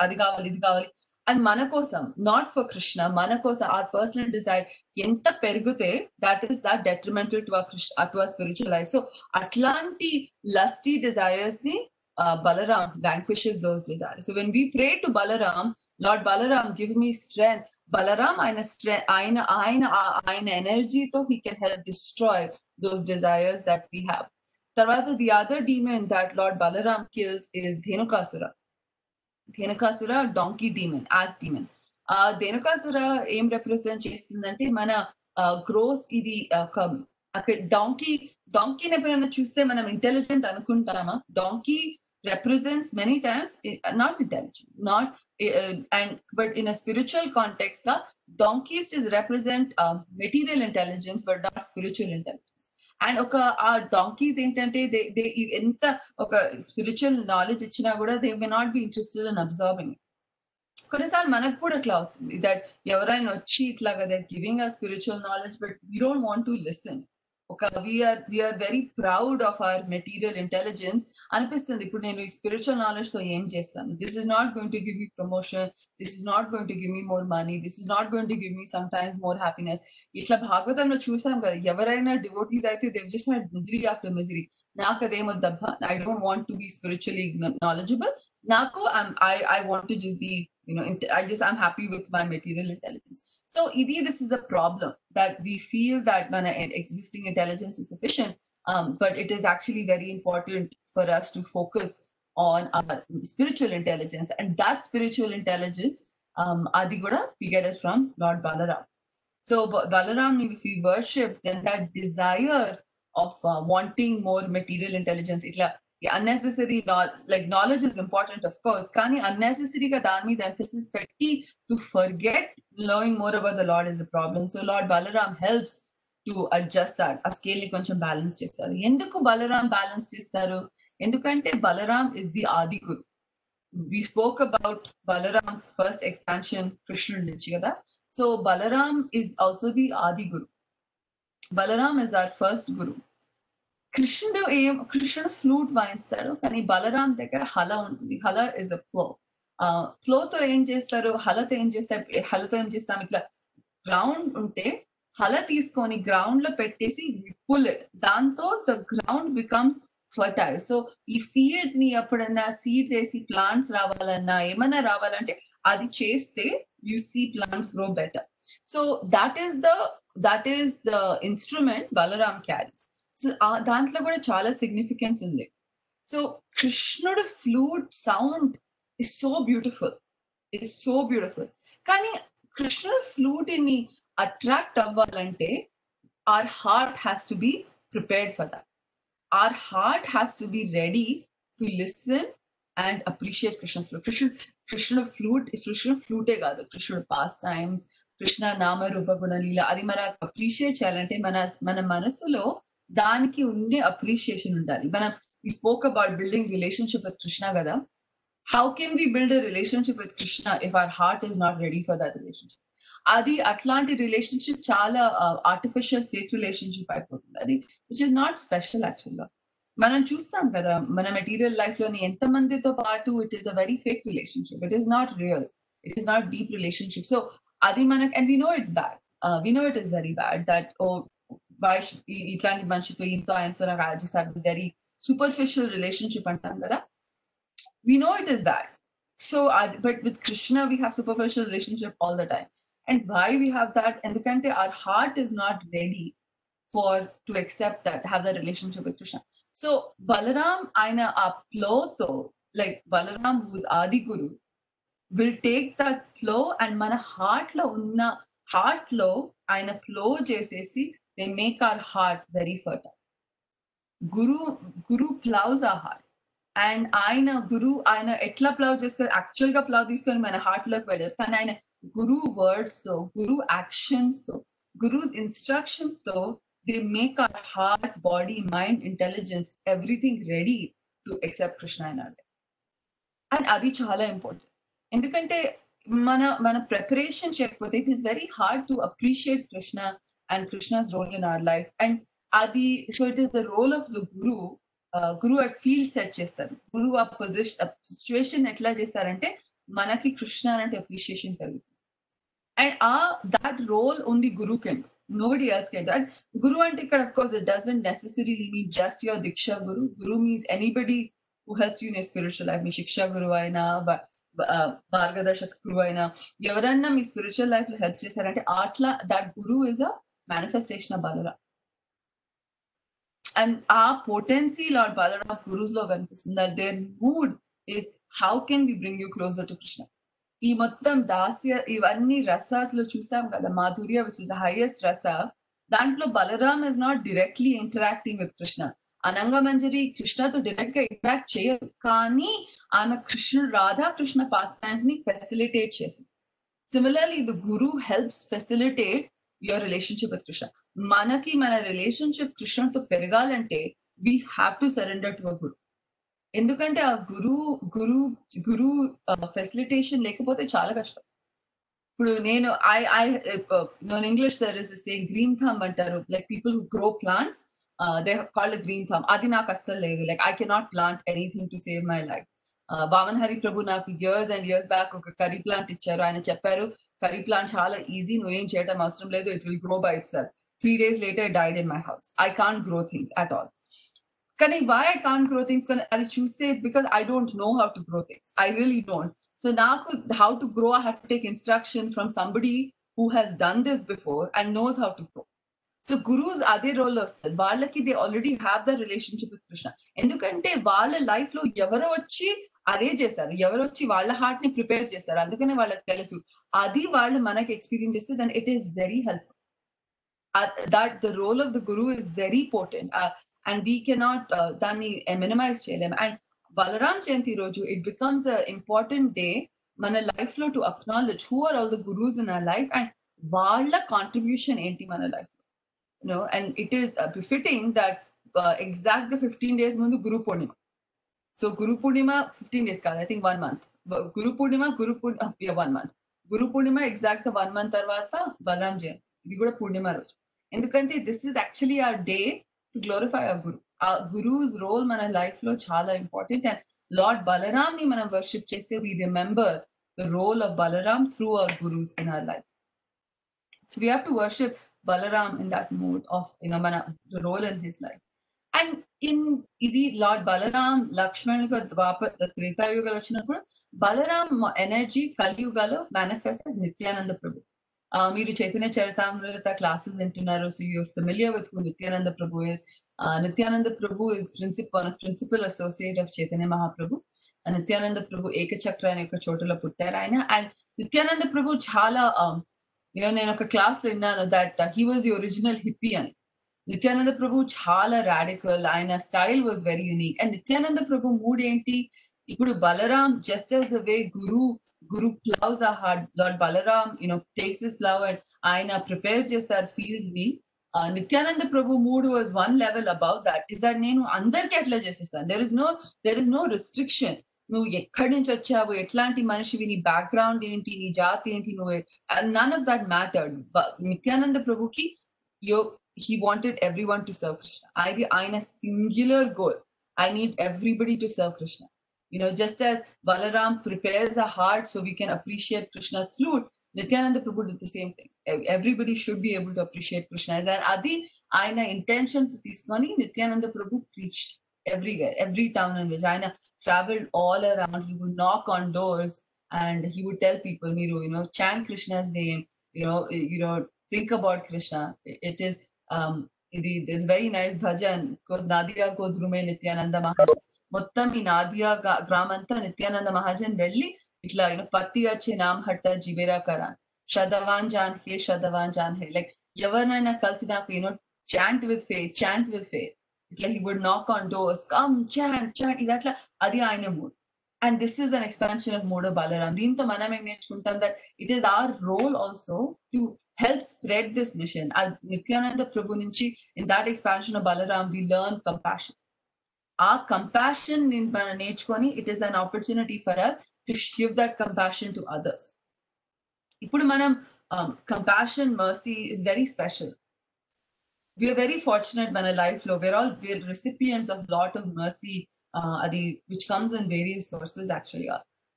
అది కావాలి, ఇది కావాలి అండ్ మన కోసం, నాట్ ఫర్ కృష్ణ, మన కోసం ఆర్ పర్సనల్ డిజైర్ ఎంత పెరిగితే that is that detrimental to our spiritual life. So అట్లాంటి lusty desires ni Balaram vanquishes those desires. So when we pray to Balaram, Lord Balaram, give me strength. Balaram aina energy to he can help destroy those desires that we have. Tarvata, the other demon that Lord Balaram kills is Dhenukasura. Dhenukasura, donkey demon, ass demon. Dhenukasura ఏం represent చేస్తుందంటే మన gross ఇది అక్కడ డాంకీని ఎప్పుడైనా చూస్తే మనం intelligent అనుకుంటామా? Donkey represents many times not intelligent, not and but in a spiritual context the donkeys just represent material intelligence but not spiritual intelligence. And ఆ donkeys ఏంటంటే they ఎంత ఒక spiritual knowledge ఇచ్చినా కూడా they may not be interested in absorbing it. కొన్నిసార్లు మనకు కూడా అట్లా అవుతుంది దట్ ఎవరైనా వచ్చి ఇట్లాగా they giving a spiritual knowledge but we don't want to listen. We are very proud of our material intelligence అనిపిస్తుంది. ఇప్పుడు నేను ఈ స్పిరిచువల్ నాలెడ్జ్ తో ఏం చేస్తాను? This is not going to give me promotion, this is not going to give me more money, this is not going to give me sometimes more happiness. ఇట్లా భాగవతంలో చూసాం కదా, ఎవరైనా డివోటీస్ అయితే they just had misery after misery. నాకు అదేమొద్దబ్బా, I don't want to be spiritually knowledgeable. నాకు I want to just be, I'm happy with my material intelligence. So this is a problem that we feel that mana existing intelligence is sufficient, but it is actually very important for us to focus on our spiritual intelligence, and that spiritual intelligence adi kuda we get it from Lord Balaram. So Balaram, if we worship, then that desire of wanting more material intelligence, itla unnecessary knowledge is important of course, kani unnecessary ga dani meeda emphasis petti to forget knowing more about the Lord is a problem. So Lord Balaram helps to adjust that. A scale ni koncham balance chestaru. Enduku Balaram balance chestaru? Endukante Balaram is the Adi Guru. We spoke about Balaram first expansion Krishna nunchi kada. So Balaram is also the Adi Guru. Balaram is our first guru. కృష్ణుడు flute వాయిస్తాడు, కానీ బలరాం దగ్గర హల ఉంటుంది. హల is a flow. ఫ్లోతో ఏం చేస్తారు? హలతో ఏం చేస్తాం? ఇట్లా ground ఉంటే హల తీసుకొని గ్రౌండ్ లో పెట్టేసి పుల్ ఇట్, దాంతో the ground becomes fertile. So ఈ ఫీల్డ్స్ ని ఎప్పుడన్నా సీడ్స్ వేసి ప్లాంట్స్ రావాలన్నా ఏమన్నా రావాలంటే అది చేస్తే you see plants grow better. So that is the instrument Balram carries. So దాంట్లో కూడా చాలా సిగ్నిఫికెన్స్ ఉంది. సో కృష్ణుడు flute sound is so beautiful. కానీ కృష్ణుడు ఫ్లూట్ ని అట్రాక్ట్ అవ్వాలంటే our heart has to be prepared for that. Our heart has to be ready to listen and appreciate Krishna's flute. Krishna flute కాదు, కృష్ణుడు pastimes, Krishna నామ రూప గుణ లీల, అది మనం అప్రిషియేట్ చేయాలంటే మన మనసులో దానికి ఉండే అప్రిషియేషన్ ఉండాలి. మనం we spoke about building relationship with Krishna కదా. How can we build a relationship with Krishna if our heart is not ready for that relationship? అది అట్లాంటి రిలేషన్షిప్ చాలా ఆర్టిఫిషియల్ ఫేక్ రిలేషన్షిప్ అయిపోతుంది. అది విచ్ ఇస్ నాట్ స్పెషల్ యాక్చువల్‌గా. మనం చూస్తాం కదా! మన మెటీరియల్ లైఫ్‌లోని ఎంతమందితో పాటు it is a very fake relationship. It is not real. It is not deep relationship. So, అది మనకి and we know it's bad. We know it is very bad that oh! Why should ఇట్లాంటి మనిషితో ఆయనతో నాకు I just have this very superficial relationship అంటాం కదా! We know it is bad. So, but with Krishna, we have superficial relationship all the time. And why we have that? And the our heart is not ready to accept that, have that relationship with Krishna. So, Balaram, aina aploto, like Balaram, who's Adi Guru, will take that flow and mana heart lo unna heart lo aina flow chesesi, they make our heart very fertile. Guru plows our heart. And ఆయన ఎట్లా plough చేస్తారు actual గా plough తీసుకొని మన heart లోకి పెడతారు కానీ ఆయన గురు వర్డ్స్ తో గురు యాక్షన్స్ తో గురుస్ ఇన్స్ట్రక్షన్స్ తో they make our heart body mind intelligence everything ready to accept Krishna in our life and అది చాలా ఇంపార్టెంట్ ఎందుకంటే మన ప్రిపరేషన్ చేయకపోతే it is very hard to appreciate Krishna and Krishna's role in our life and అది so it is the role of the guru uh field set చేస్తారు గురు ఆ situation ఎట్లా చేస్తారంటే మనకి కృష్ణ అంటే అప్రిషియేషన్ పెరుగుతుంది and that role only guru can nobody else can do. And guru ante ikkada of course it doesn't necessarily mean just your diksha guru means anybody who helps you in your spiritual life మీ శిక్షా గురువు అయినా మార్గదర్శక గురువు అయినా ఎవరన్నా మీ spiritual life లో హెల్ప్ చేశారంటే అట్లా that guru is a manifestation of Balram and our potency Lord Balaram Gurus lo kanipistundi that their mood is how can we bring you closer to Krishna. ఈ మొత్తం దాస్య ఇవన్నీ రసాస్ లో చూసాం కదా madhurya which is the highest rasa దాంట్లో Balaram is not directly interacting with Krishna Anangamanjari కృష్ణతో direct గా ఇంటరాక్ట్ చేయదు కానీ ఆమె రాధాకృష్ణ పాస్ టైమ్స్ ని ఫెసిలిటేట్ చేసింది similarly the guru helps facilitate your relationship with Krishna మనకి మన రిలేషన్షిప్ కృష్ణతో పెరగాలంటే we have to surrender to a guru ఎందుకంటే ఆ గురు ఫెసిలిటేషన్ లేకపోతే చాలా కష్టం ఇప్పుడు నేను English there is saying green thumb అంటారు like people who grow plants they called green thumb అది నాకు అస్సలు లేదు like I cannot plant anything to save my life Bhavan Hari Prabhu నాకు ఇయర్స్ అండ్ ఇయర్స్ బ్యాక్ ఒక కర్రీ ప్లాంట్ ఇచ్చారు ఆయన చెప్పారు కర్రీ ప్లాంట్ చాలా ఈజీ నువ్వేం చేయడం అవసరం లేదు it will grow by it self 3 days later it died in my house. I can't grow things at all. Kani why I can't grow things adi chuste is because I don't know how to grow things. I really don't. So now how to grow I have to take instruction from somebody who has done this before and knows how to grow. So gurus ade role lo vastadi vallaki they already have the relationship with Krishna. Endukante valla life lo evaro vachi అదే చేశారు ఎవరు వచ్చి వాళ్ళ heart ని prepare చేశారు అందుకనే వాళ్ళకి తెలుసు అది వాళ్ళు మనకి ఎక్స్పీరియన్స్ చేస్తే then it is very helpful that the role of the guru is very potent and we cannot danni minimize cheyalem and Balaram Jayanti roju it becomes an important day mana life lo to acknowledge who are all the gurus in our life and valla contribution enti mana life and it is befitting that exact the 15 days mundu Guru Purnima so Guru Purnima 15 days kaadu I think 1 month Guru Purnima 1 month Guru Purnima exact the 1 month tarvata Balaram Jayanti ఇది కూడా పూర్ణిమ రోజు ఎందుకంటే this is actually our day to glorify our guru uh guru's role మన life లో చాలా important and lord Balram ని మనం worship చేస్తే we remember the role of Balaram through our gurus in our life so we have to worship Balaram in that mood of మన role in his life and in ఇది lord Balaram లక్ష్మణుగా త్రేతాయుగాలు వచ్చినప్పుడు బలరామ్ ఎనర్జీ కలియుగాలో manifest as Nityananda Prabhu మీరు చైతన్య చరితామృత క్లాసెస్ వింటున్నారు so you're familiar with who Nityananda Prabhu is Nityananda Prabhu is principal associate of Chaitanya Mahaprabhu Nityananda Prabhu ఏకచక్ర అనే ఒక చోటులో పుట్టారు ఆయన అండ్ నిత్యానంద ప్రభు చాలా నేను ఒక క్లాస్ లో విన్నాను that he was the original hippie అని నిత్యానంద ప్రభు చాలా రాడికల్ ఆయన style was very unique and Nityananda Prabhu mood ఏంటి ఇప్పుడు Balaram just as a way guru plows our heart Lord Balaram takes his plow and ఆయన ప్రిపేర్ చేస్తారు ఫీల్డ్ ని Nityananda Prabhu mood was 1 level above that is that నేను అందరికి అట్లా చేసేస్తాను there is no restriction నువ్వు ఎక్కడి నుంచి వచ్చావు, ఎట్లాంటి మనిషివి, నీ బ్యాక్‌గ్రౌండ్ ఏంటి, నీ జాతి ఏంటి, none of that mattered. Nityananda ప్రభుకి యో he wanted everyone to serve Krishna. ఆయన singular goal. I need everybody to serve Krishna. Just as Balaram prepares our heart so we can appreciate Krishna's flute, Nityananda Prabhu did the same thing. Everybody should be able to appreciate Krishna. And Adi, Aina intention to తీసుకొని Nityananda Prabhu preached everywhere, every town in which Aina traveled all around. He would knock on doors and he would tell people, Miru, chant Krishna's name, think about Krishna. It is this very nice bhajan. It goes Nadia Godrume Nityananda Mahajan. మొత్తం ఈ నాదియా గ్రామంతా నిత్యానంద మహాజన్ వెళ్ళి ఇట్లా పత్తి వచ్చే నామ్ హట్ట జిబేరా Kharan Satavahan John హే like ఎవరినైనా కలిసి నాకు chant with faith ఇట్లా he would knock on doors come chant ఇది అట్లా అది ఆయన mood. And this is an expansion of mood of Balaram. దీంతో మనం ఏం నేర్చుకుంటాం that it is our role also to help spread this mission. Nityananda Prabhu nunchi, in that expansion of Balaram, we learn compassion. Our compassion in నేర్చుకొని, it is an opportunity for us to give that compassion to others. ఇప్పుడు మనం compassion, mercy is very special. We are very fortunate మన life లో we're recipients of lot of mercy, అది which comes in various sources actually.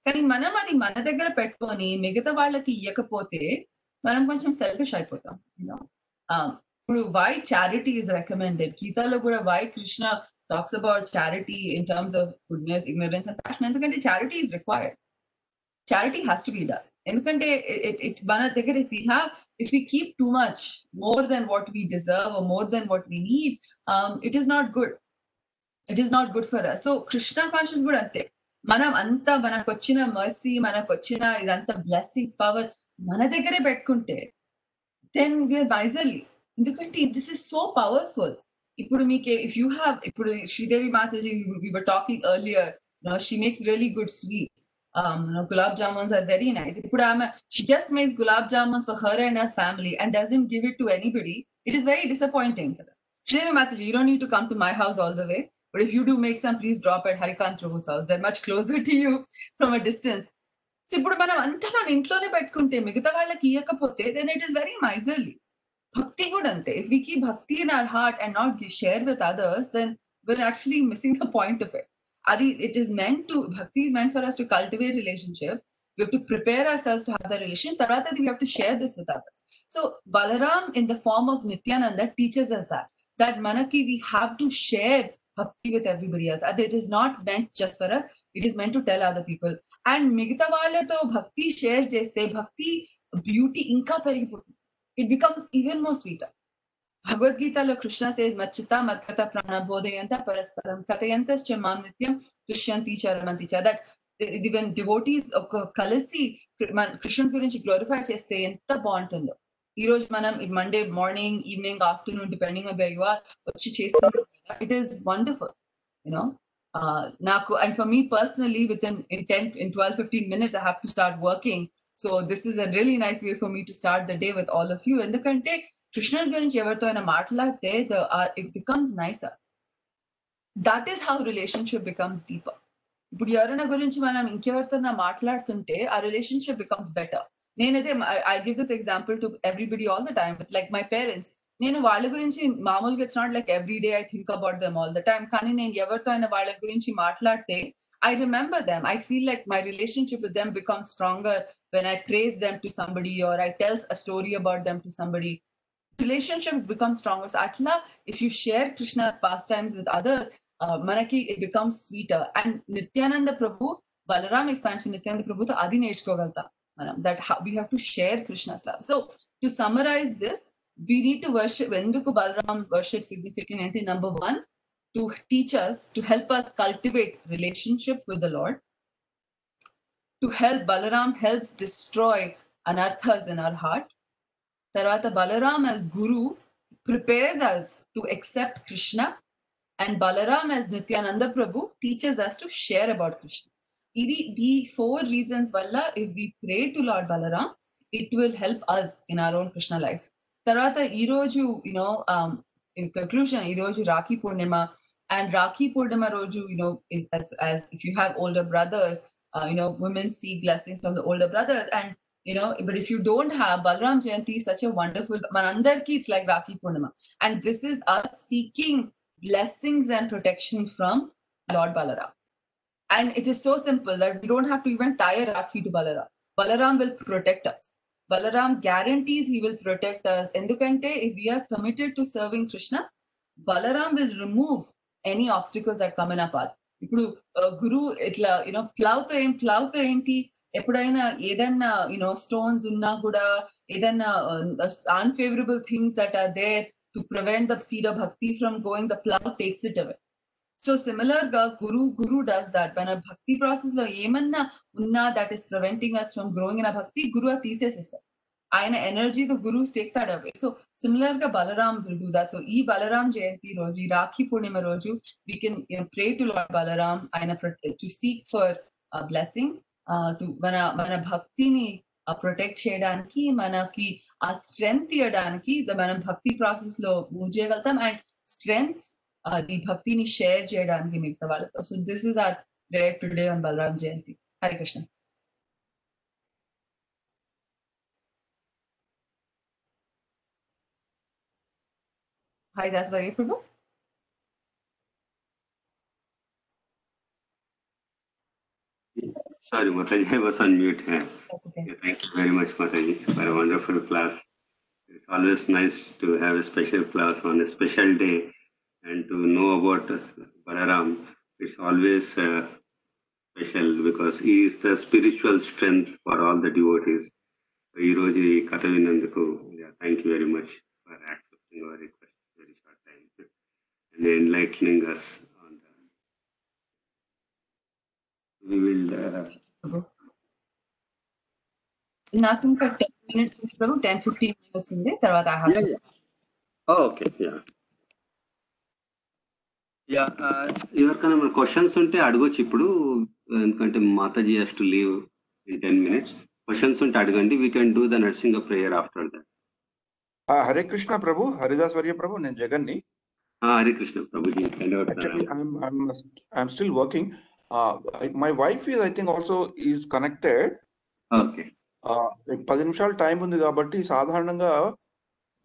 కానీ మనం అది మన దగ్గర పెట్టుకొని మిగతా వాళ్ళకి ఇవ్వకపోతే మనం కొంచెం సెల్ఫిష్ అయిపోతాం. ఇప్పుడు why charity is recommended, గీతాలో కూడా why Krishna talks about charity in terms of goodness, ignorance and passion. ఎందుకంటే charity is required. Charity has to be done. ఎందుకంటే మన దగ్గర if we keep too much, more than what we deserve or more than what we need, it is not good. It is not good for us. So Krishna conscious కూడా అంతే. మనం అంతా మనకు వచ్చిన mercy, మనకు వచ్చిన ఇదంతా blessings, power మన దగ్గరే పెట్టుకుంటే then we are miserly. ఎందుకంటే this is so powerful. ఇప్పుడు మీకు if you have, ఇప్పుడు Sridevi Mataji, we were talking earlier, she makes really good sweets. Gulab jamuns are very nice. ఇప్పుడు she just makes gulab jamuns for her and her family and doesn't give it to anybody. It is very disappointing. Sridevi Mataji, you don't need to come to my house all the way, but if you do make some, please drop at Harikant Prabhu's house. They're much closer to you from a distance. So ఇప్పుడు మనం అంతా మన ఇంట్లోనే పెట్టుకుంటే మిగతా వాళ్ళకి ఇవ్వకపోతే then it is very miserly. Bhakti good ante. If we keep bhakti in our heart and not share with others, then we're actually missing the point of it. Bhakti is meant for us to cultivate relationship. We have to prepare ourselves to have the relation. Tarata we have to share this with others. So Balaram in the form of Nityananda teaches us that manaki we have to share bhakti with everybody else. It is not meant just for us. It is meant to tell other people. And మిగతా వాళ్ళతో భక్తి share చేస్తే భక్తి beauty ఇంకా పెరిగిపోతుంది. It becomes even more sweeter. భగవద్గీతలో Krishna says మచ్యుత మద్గత ప్రాణ బోధయంత పరస్పరం కథయంతశ్చ మాం నిత్యం తుష్యంతి చ రమంతి చ. దట్ when devotees కలిసి కృష్ణుడి గురించి గ్లోరిఫై చేస్తే ఎంత బాగుంటుందో. ఈ రోజు మనం Monday morning, evening, afternoon depending on where you are వచ్చి చేస్తున్నాం. It is wonderful, and for me personally, within 12-15 minutes, I have to start working. So this is a really nice way for me to start the day with all of you. ఎందుకంటే కృష్ణుడి గురించి ఎవరితో అయినా మాట్లాడితే it becomes nicer. That is how relationship becomes deeper. ఇప్పుడు ఎవరైనా గురించి మనం ఇంకెవరితో మాట్లాడుతుంటే ఆ relationship becomes better. నేనైతే I give this example to everybody all the time, with like my parents. నేను వాళ్ళ గురించి మామూలుగా it's not like every day I think about them all the time. కానీ నేను ఎవరితో అయినా వాళ్ళ గురించి మాట్లాడితే I remember them. I feel like my relationship with them becomes stronger when I praise them to somebody or I tell a story about them to somebody. Relationships become stronger. So atla, if you share Krishna's pastimes with others, manaki it becomes sweeter. And Nityananda Prabhu, Balaram expansion, Nityananda Prabhu to adi nerchukogalta manam, that we have to share Krishna's love. So to summarize this, we need to worship. Enduku Balaram worship significant ante, number one, to teach us, to help us cultivate relationship with the Lord. To help, Balaram helps destroy anarthas in our heart. Tarvata Balaram as Guru prepares us to accept Krishna, and Balaram as Nityananda Prabhu teaches us to share about Krishna. The 4 reasons valla, if we pray to Lord Balaram, it will help us in our own Krishna life. Tarvata ee roju, in conclusion, ee roju Rakhi Purnima. And Rakhi Purnima Roju, as if you have older brothers, women seek blessings from the older brothers. And, but if you don't have, Balaram Jayanti is such a wonderful, Manandarki, it's like Rakhi Purnima. And this is us seeking blessings and protection from Lord Balaram. And it is so simple that we don't have to even tie a Rakhi to Balaram. Balaram will protect us. Balaram guarantees he will protect us. Endukante, if we are committed to serving Krishna, Balaram will remove any obstacles that come in our path. ఇప్పుడు గురు ఇట్లా ప్లవ్తో ఏంటి ఎప్పుడైనా ఏదన్నా stones ఉన్నా కూడా ఏదన్నా unfavorable things that are there to prevent the seed of bhakti from going, the plow takes it away. So similar Guru does that. When a bhakti process lo emanna unna that is preventing us from growing in a bhakti, Guru తీసేసేస్తారు. ఆయన energy the Guru take that away. So similar Balaram will do that. So ee Balaram Jayanti roju, ee Rakhi Purnima roju, we can pray to Lord Balaram to seek for a blessing, to మన భక్తిని protect చేయడానికి, మనకి ఆ strength ఇవ్వడానికి మనం భక్తి process లో move చేయగలుగుతాం. And strength the bhaktini share cheyadaniki migta vallatho. So this is our prayer today on Balaram Jayanti. Hare Krishna. Hi, that's Varya Prabhu. Sorry, Mataji, I was on mute. That's okay. Thank you very much, Mataji, for a wonderful class. It's always nice to have a special class on a special day and to know about Balaram. It's always special because he is the spiritual strength for all the devotees. Iroji Katavinanduku, thank you very much for accepting our request very short time and enlightening us on that. We will. నాకు ఇంకా 10 minutes ఉంది ప్రభు, 10-15 minutes ఉంది, తర్వాత I have Yeah. Oh, okay, yeah. ఎవరికైనా మన questions ఉంటే అడగొచ్చు ఇప్పుడు, ఎందుకంటే Mataji has to leave in 10 minutes. Questions ఉంటే అడగండి. We can do the Narsingh prayer after that. Hare Krishna Prabhu, Haridas Varya Prabhu, నేను జగన్ ని. Hare Krishna Prabhuji. I'm still working. My wife is, I think, also is connected. Okay. 10 నిమిషాలు టైం ఉంది కాబట్టి సాధారణంగా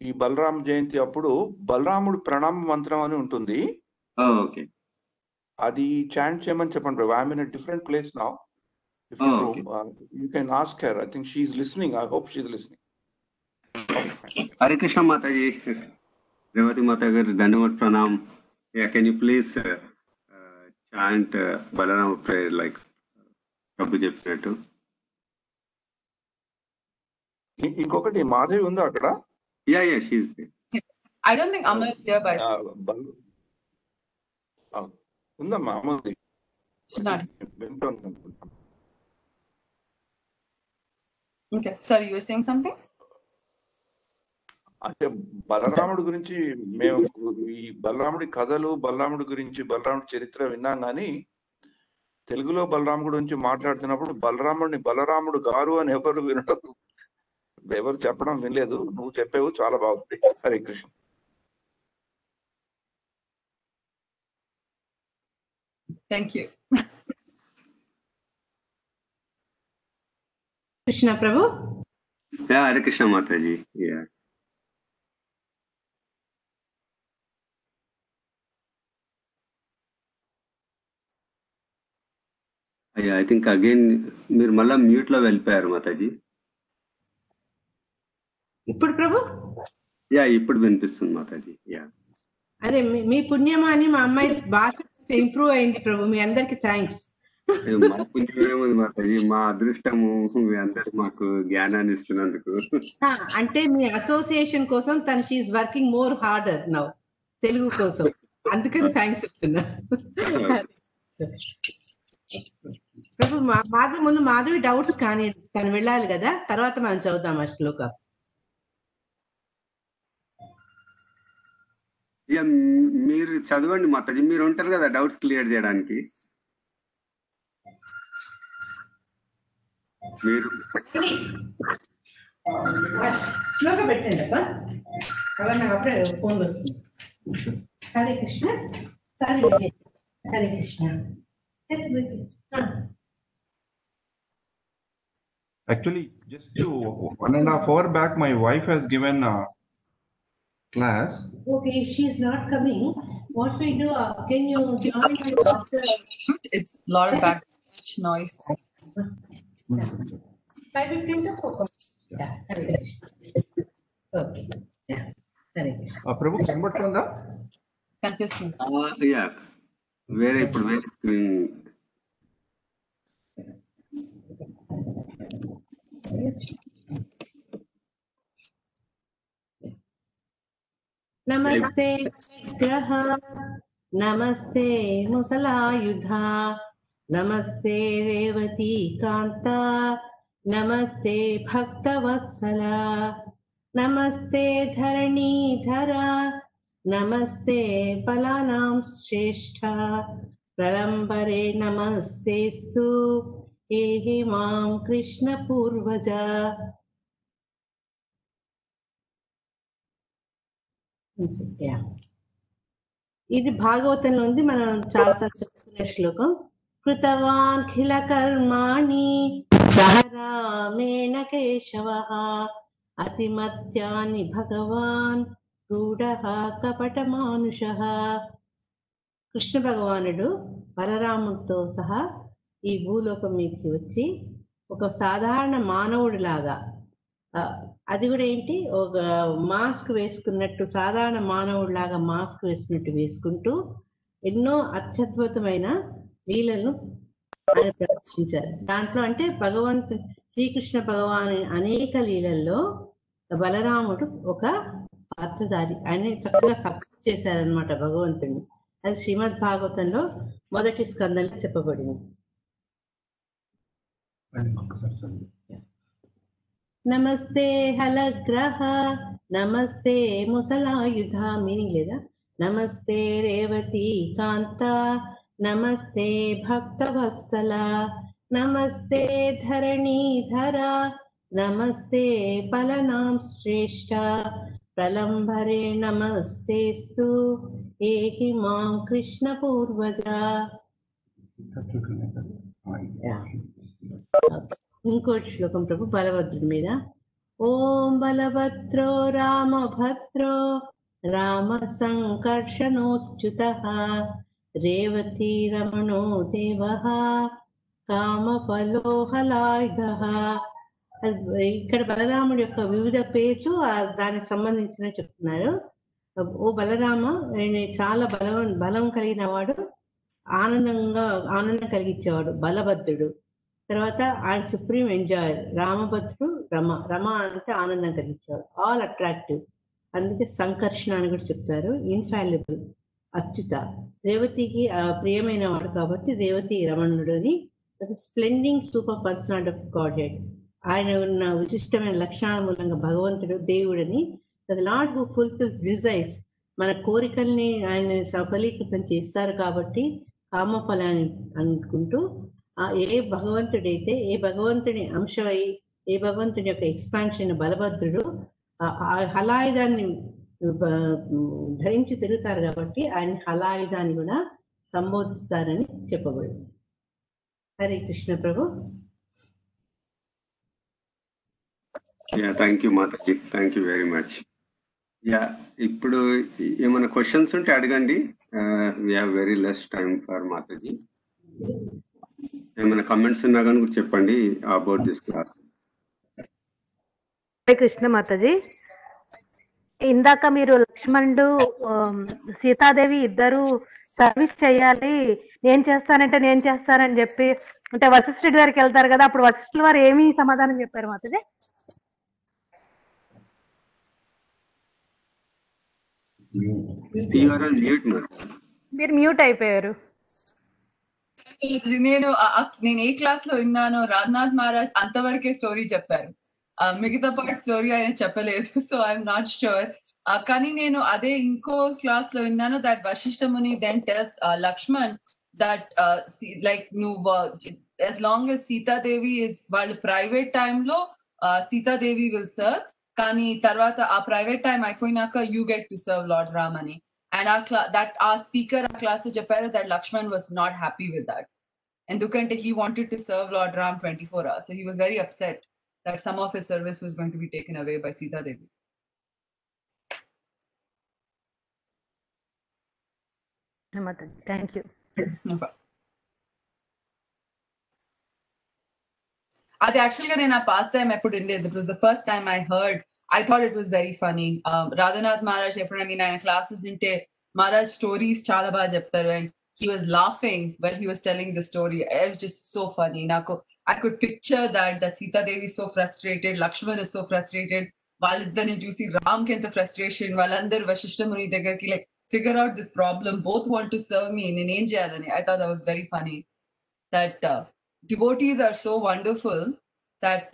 ఈ బలరాం జయంతి అప్పుడు బలరాముడు ప్రణామ మంత్రం అని ఉంటుంది. ఓకే, అది చాంట్ చేయమని చెప్పండి Prabhu. I'm in a different place now. If you can ask her. I think she's listening. I hope she's listening. Hare Krishna Mataji. Revati Mata garu Dandavat Pranam. Yeah, can you please chant Balaram prayer like Prabhu చెప్పినట్టు? ఇంకొకటి మాధవి ఉందా అక్కడ? Yeah, she is there. I don't think Amma is here by ఉందమ్మా, అమ్మ ఉంది. She's not. Okay, sorry, you were saying something? అంటే బలరాముడి గురించి మేము ఈ బలరాముడి కథలు, బలరాముడి గురించి, బలరాముడి చరిత్ర విన్నాం కానీ తెలుగులో బలరాముడి గురించి మాట్లాడుతున్నప్పుడు బలరాముడిని బలరాముడు గారు అని ఎవరు చెప్పడం వినలేదు. నువ్వు చెప్పావు, చాలా బాగుంది. Hare Krishna. Thank you. Krishna Prabhu. Yeah, Hare Krishna Mataji. Yeah. I think again మీరు మళ్ళా మ్యూట్ లో వెళ్ళిపోయారు మాతాజీ. ఇప్పుడు ప్రభు? యా, ఇప్పుడు వినిపిస్తుంది మాతాజీ. యా, అదే మీ పుణ్యమా అని మా అమ్మాయి భాష ఇంప్రూవ్ అయింది ప్రభు. మీ అందరికి థ్యాంక్స్. మా పుణ్యమేముంది మాతాజీ, మా అదృష్టము. మీ అందరు మాకు జ్ఞానాన్ని ఇస్తున్నందుకు. అంటే మీ అసోసియేషన్ కోసం తను she is working more harder now Telugu కోసం, అందుకని థ్యాంక్స్ చెప్తున్నా ప్రభు. మాధవి డౌట్స్ కానీ తను వెళ్ళాలి కదా, తర్వాత మనం చదువుతాం ఆ శ్లోక. మీరు చదవండి మాతాజీ, మీరు ఉంటారు కదా డౌట్స్ క్లియర్ చేయడానికి. మీరు శ్లోక పెట్టండి అబ్బా, అలా నాకు అప్పుడే ఫోన్ వస్తుంది. Hare Krishna. Sorry, Vijay. Hare Krishna. Yes, Vijay. Actually, just 1.5 hours back, my wife has given a class. Okay, if she is not coming, what we do? Can you join after? It's a lot of background noise. 5:15 to 4. Yeah, Hare Krishna. Okay. Yeah, Hare Krishna. Prabhu, కనబడుతుందా? కనిపిస్తుంది. Yeah. వేరే ఇప్పుడు వేరే screen. नमस्ते ग्रह, नमस्ते मुसलायुधा, नमस्ते रेवती कांता, नमस्ते भक्तवत्सला, नमस्ते धरणीधरा, नमस्ते फलानां श्रेष्ठा, प्रलंबरे नमस्तेस्तु एहि मां कृष्ण पूर्वजा. ఇది భాగవతంలో ఉంది, మనం చాలాసార్లు చెప్పుకునే శ్లోకం. కృతవాన్ ఖిల కర్మాణి సహ రామేణ కేశవః అతిమత్యాని భగవాన్ రూఢః కపట మానుషః. కృష్ణ భగవానుడు బలరాముడితో సహా ఈ భూలోకం మీదకి వచ్చి ఒక సాధారణ మానవుడి లాగా, అది కూడా ఏంటి, ఒక మాస్క్ వేసుకున్నట్టు, సాధారణ మానవుడి లాగా మాస్క్ వేసుకున్నట్టు వేసుకుంటూ ఎన్నో అత్యద్భుతమైన లీలలను ఆయన ప్రదర్శించారు. దాంట్లో అంటే శ్రీకృష్ణ భగవాన్ అనేక లీలల్లో బలరాముడు ఒక పాత్రధారి. ఆయన చక్కగా సక్సెస్ చేశారనమాట భగవంతుడిని. అది శ్రీమద్ భాగవతంలో మొదటి స్కందంలో చెప్పబడింది. నమస్తే హలగ్రహ, నమస్తే ముసలాయుధ, మీనింగ్ లేదా? నమస్తే రేవతి కాంత, నమస్తే భక్తవత్సల, నమస్తే ధరణీధర, నమస్తే ఫలనాం శ్రేష్ఠ, ప్రలంబరే నమస్తేస్తు ఏహి మాం కృష్ణ పూర్వజ. ఇంకోటి శ్లోకం ప్రభు బలభద్రుడి మీద. ఓం బలభద్రో రామభద్రో రామ సంకర్షణోచ్యుతః రేవతీ రమణో దేవః కామఫలోహలాయుధః. ఇక్కడ బలరాముడి యొక్క వివిధ పేర్లు దానికి సంబంధించిన చెప్తున్నారు. ఓ బలరామ, ఆయన చాలా బలం కలిగిన వాడు, ఆనందం కలిగించేవాడు బలభద్రుడు. తర్వాత ఆయన సుప్రీం ఎంజాయర్ రామభద్రుడు. రమ అంటే ఆనందం కలిగించేవాడు, ఆల్ అట్రాక్టివ్, అందుకే సంకర్షణ అని కూడా చెప్తారు. ఇన్ఫాలిబుల్, అచ్యుత, రేవతికి ప్రియమైన వాడు కాబట్టి రేవతి రమణుడు అని. Splendid super personality of godhead, ఆయన ఉన్న విశిష్టమైన లక్షణాల మూలంగా భగవంతుడు దేవుడని. The lord who fulfils desires, మన కోరికల్ని ఆయన సఫలీకృతం చేస్తారు కాబట్టి కామఫలాన్ని అనుకుంటూ, ఏ భగవంతుడైతే, ఏ భగవంతుని అంశమై, ఏ భగవంతుని యొక్క ఎక్స్పాన్షన్ బలభద్రుడు హలాయుధాన్ని ధరించి తిరుగుతారు కాబట్టి ఆయన హలాయుధాన్ని కూడా సంబోధిస్తారని చెప్పబడింది. Hare Krishna Prabhu. Thank you Mataji, thank you very much. ఇప్పుడు ఏమైనా క్వశ్చన్స్ ఉంటే అడగండి. We have very less time for Mataji. ఏమైనా కమెంట్స్ ఉన్నా కానీ కూడా చెప్పండి about this class. Hare Krishna Mataji. ఇందాక మీరు లక్ష్మణుడు సీతాదేవి ఇద్దరు సర్వీస్ చేయాలి, నేను చేస్తానని చెప్పి అంటే వశిష్ఠుడి గారికి వెళ్తారు కదా, అప్పుడు వశిష్ఠుల వారు ఏమి సమాధానం చెప్పారు మాతాజీ? మీరు మ్యూట్ అయిపోయారు. నేను ఏ క్లాస్ లో విన్నానో రాజ్నాథ్ మహారాజ్ అంతవరకే స్టోరీ చెప్పారు, మిగతా పార్ట్ స్టోరీ ఆయన చెప్పలేదు. So I'm not sure. కానీ నేను అదే ఇంకో క్లాస్ లో విన్నాను that Vashishtha Muni then tells Lakshman that like నువ్వు as long as Sitadevi is వాళ్ళ ప్రైవేట్ టైమ్ లో సీతాదేవి విల్ సర్వ్, కానీ తర్వాత ఆ ప్రైవేట్ టైం అయిపోయినాక you get to serve lord Ram అని. And our speaker, our class చెప్పారు that Lakshman was not happy with that. Endukante he wanted to serve Lord Ram 24 hours. So he was very upset that some of his service was going to be taken away by Sita Devi. Thank you. No problem. అది యాక్చువల్గా నేను ఆ past time ఎప్పుడు వినలేదు. It was the first time I heard. I thought it was very funny. Radhanath Maharaj ఎప్పుడు ఆయన classes వింటే Maharaj stories చాలా బాగా చెప్తారు. And he was laughing when he was telling the story. It was just so funny. I could picture that Sita Devi is so frustrated, Lakshman is so frustrated. వాళ్ళిద్దరిని చూసి రామ్ కి ఎంత ఫ్రస్ట్రేషన్, వాళ్ళందరూ వశిష్ఠ ముని దగ్గరికి like figure out this problem, both want to serve me, నేనేం చేయాలని. I thought that was very funny. That devotees are so wonderful that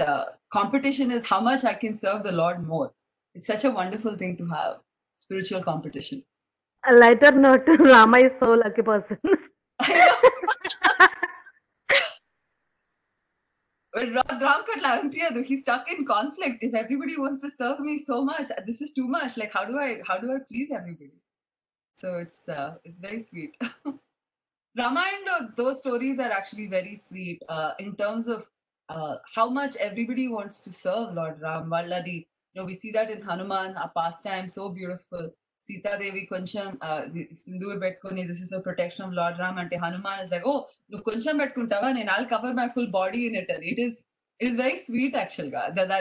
competition is how much I can serve the Lord more. It's such a wonderful thing to have, spiritual competition. A lighter note, Rama is so lucky person. I know. But Ram Katla, he's stuck in conflict. If everybody wants to serve me so much, this is too much. Like, how do I please everybody? So it's very sweet. Ramayana, those stories are actually very sweet in terms of how much everybody wants to serve Lord Ram. Valladi, we see that in Hanuman, a pastime so beautiful. Sita Devi koncham sindoor petkoni, this is the protection of Lord Ram, and Hanuman is like, oh, nu koncham petkuntava, and I'll cover my full body in it. And it is very sweet actually.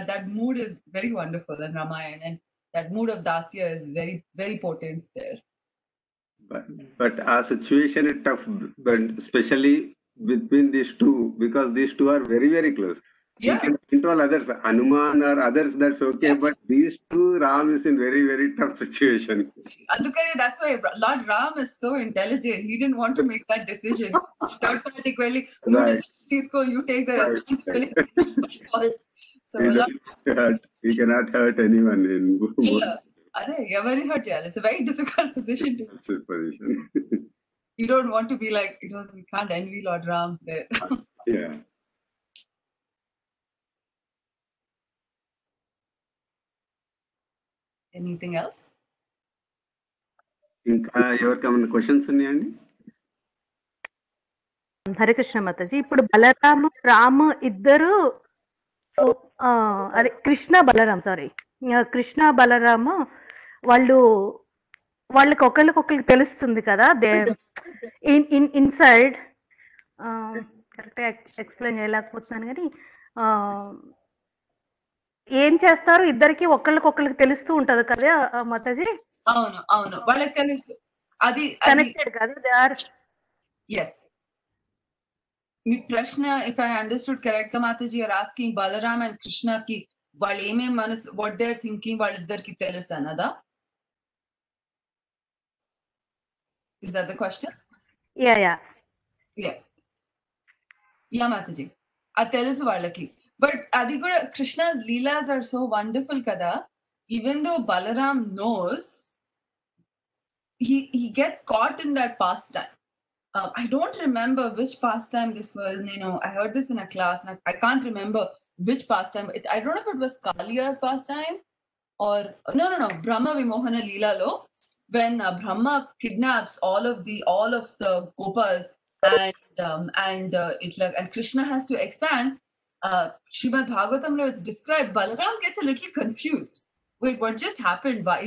That mood is very wonderful in Ramayana, and that mood of Dasya is very, very potent there. But our situation is tough, but especially between these two, because these two are very, very close. Yeah. You can control others, Hanuman or others, that's okay. Yeah. But these two, Ram is in very, very tough situation. Andukane, that's why Lord Ram is so intelligent. He didn't want to make that decision. Third party, you take the responsibility. So he cannot hurt anyone in every hurt. It's a very difficult position to. That's his position. You don't want to be like, we can't envy Lord Ram there. Yeah. Anything else? ఇంకా ఎవరికైనా questions ఉన్నాయండి? హరే కృష్ణ మాతాజీ, ఇప్పుడు బలరాము రాము ఇద్దరు అదే కృష్ణ బలరాము వాళ్ళకి ఒకరికి తెలుస్తుంది కదా, దే ఇన్సైడ్ కరెక్ట్గా ఎక్స్ప్లెయిన్ చేయలేకపోతున్నాను కానీ ఏం చేస్తారు ఇద్దరికి ఒకళ్ళకి తెలుస్తూ ఉంటది కదా మాతాజీ. అవును వాళ్ళకి తెలుసు. అది కనెక్టెడ్ కదా, దే ఆర్. yes, మీ ప్రశ్న if I understood correct గా Mataji, you're asking Balram and కృష్ణకి వాళ్ళు ఏమేం మనసు, what they're thinking వాళ్ళిద్దరికి తెలుసు అన్నదా? Is that the question? Yeah Mataji, అది తెలుసు వాళ్ళకి. But adi kuda Krishna's leelas are so wonderful kada. Even though Balaram knows, he gets caught in that pastime. I don't remember which pastime this was. I heard this in a class. I can't remember which pastime. I don't know if it was Kaliya's pastime or no. Brahma Vimohana Leela lo, when Brahma kidnaps all of the Gopas and it's like, and Krishna has to expand. Srimad Bhagavatamlo is described, Balaram gets a little confused. Wait, what just happened? Why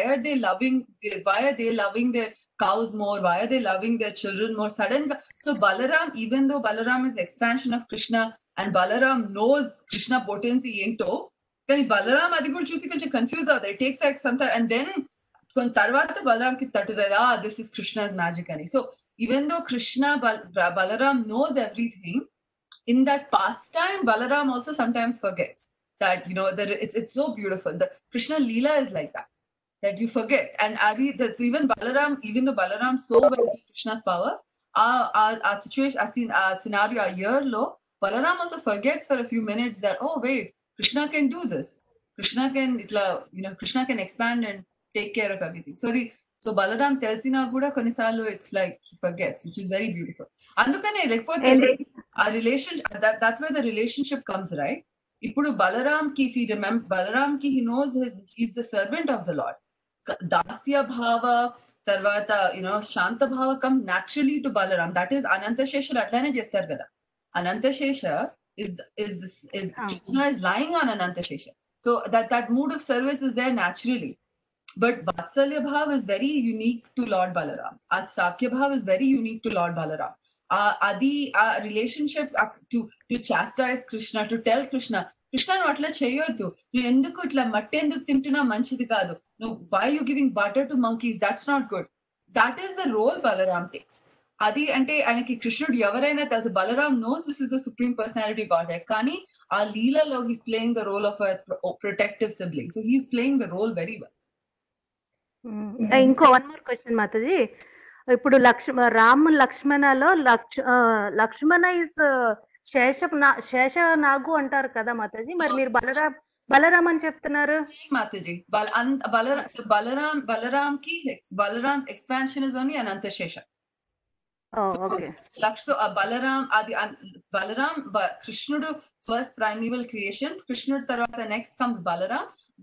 are they loving their cows more? Why are they loving their children more? So Balaram, even though Balaram is expansion of Krishna and Balaram knows Krishna potency into, then Balaram adi kuda chusi koncham confused avutadu. It takes like some time, and then tarvata Balaram ki tattudada, this is Krishna's magic ani. So even though Krishna Balaram knows everything, in that pastime, Balaram also sometimes forgets that, that it's so beautiful. The Krishna Leela is like that you forget. And Adi, that's even Balaram, even though Balaram so well with Krishna's power, our situation, our scenario, our year low, Balaram also forgets for a few minutes that, oh wait, Krishna can do this. Krishna can expand and take care of everything. So Balaram tells kuda konisalu, it's like he forgets, which is very beautiful. Andukane our relationship, that's where the relationship comes, right? Ipudu Balaram ki, if he remember Balaram ki, he knows he's the servant of the Lord. Dasya bhava, తర్వాత Shanta Bhava comes naturally to Balaram. That is Ananta Shesha అట్లానే చేస్తారు కదా. Ananta Shesha is Krishna is lying on Ananta Shesha. So that mood of service is there naturally. But Vatsalya Bhav is very unique to Lord Balaram. Sakya Bhav is very unique to Lord Balaram. Adi relationship to chastise Krishna, to tell Krishna, నువ్వు అట్లా చేయొద్దు, నువ్వు ఎందుకు ఇట్లా మట్టి ఎందుకు తింటున్నా మంచిది కాదు, నువ్వు why you giving butter to monkeys, that's not good. That is the role Balaram takes. అది అంటే ఆయనకి కృష్ణుడు ఎవరైనా తెలుసు. Balram knows this is the supreme personality godhead, కానీ ఆ లీలలో he's playing the role of a protective sibling, so he's playing the role very well. ఇంకో one more question Mataji. ఇప్పుడు రామ్ లక్ష్మణలో లక్ష్మణ ఇస్ శేష నాగు అంటారు కదా మాతాజీ, మరి మీరు బలరాం అని చెప్తున్నారు మాతాజీ. బలరామ్స్ ఎక్స్పాన్షన్ ఇస్ ఓన్లీ అనంత శేష. బలరాం కృష్ణుడు ఫస్ట్ ప్రైమేవల్ క్రియేషన్, కృష్ణుడు తర్వాత నెక్స్ట్ కమ్స్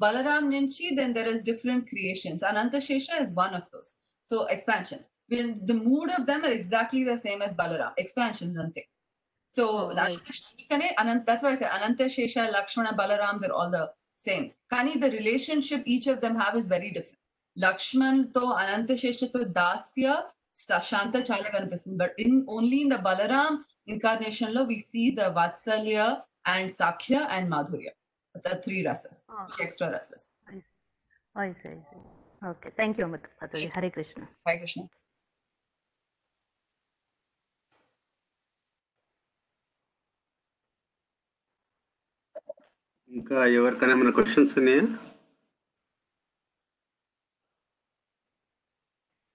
బలరాం నుంచి then there is different creations. Ananta Shesha is one of those. So expansions, the mood of them are exactly the same as Balaram, expansions ante. So that's why I say Ananta Shesha, Lakshmana, Balaram, they're all the same. Kani the relationship each of them have is very different. Lakshman to Ananta Shesha to Dasya Shanta chala kanipistundi, but only in the Balaram incarnation lo we see the Vatsalya and Sakya and Madhurya, the three rasas, three extra rasas. I see. Okay, thank you Mataji. Hare Krishna. Hare Krishna. ఇంకా ఎవరికైనా ఏమైనా questions ఉన్నాయా?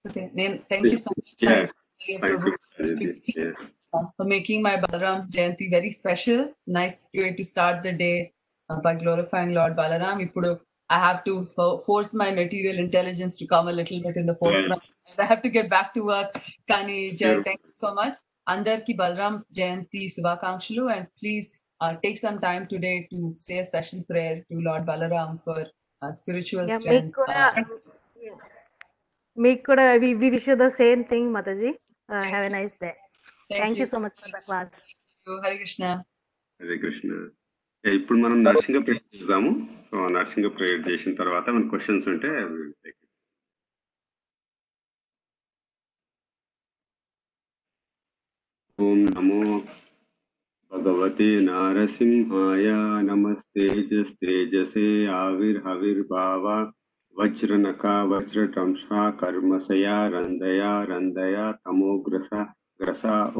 Okay, thank you so much for making my Balaram Jayanti very special. Nice way to start the day by glorifying Lord Balaram. Ippudu I have to force my material intelligence to come a little bit in the forefront. I have to get back to work. Kani Jay, thank you so much. Andarki Balaram Jayanti Shubhakankshalu, and please take some time today to say a special prayer to Lord Balaram for spiritual strength. మీకు కూడా we wish you the same thing Mataji. Have a nice day. Thank you so much for the class. Hare Krishna. Hare Krishna. ఇప్పుడు మనం Narasimha prayer చేద్దాము. So Narasimha prayer చేసిన తర్వాత మన questions ఉంటే ఓం నమో భగవతే నారసింహాయ నమస్తే తేజసే ఆవిర్భావ వజ్రనక వజ్రటంసా కర్మసయా రందయ తమోగ్రస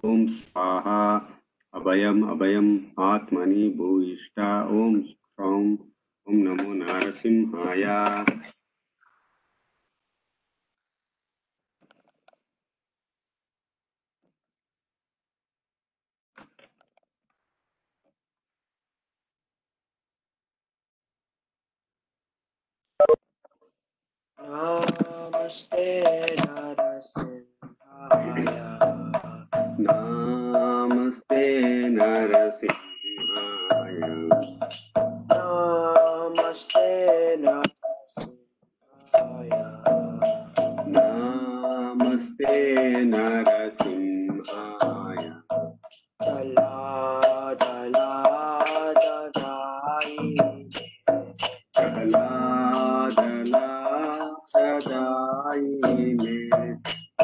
ఓం స్వాహా అభయం ఆత్మని భూయిష్ట ఓం ఓం నమో నారసింహాయ. Namaste Narasimhaya. Namaste Narasimhaya. Namaste Narasimhaya. Namaste Narasimhaya. Dala Dadaime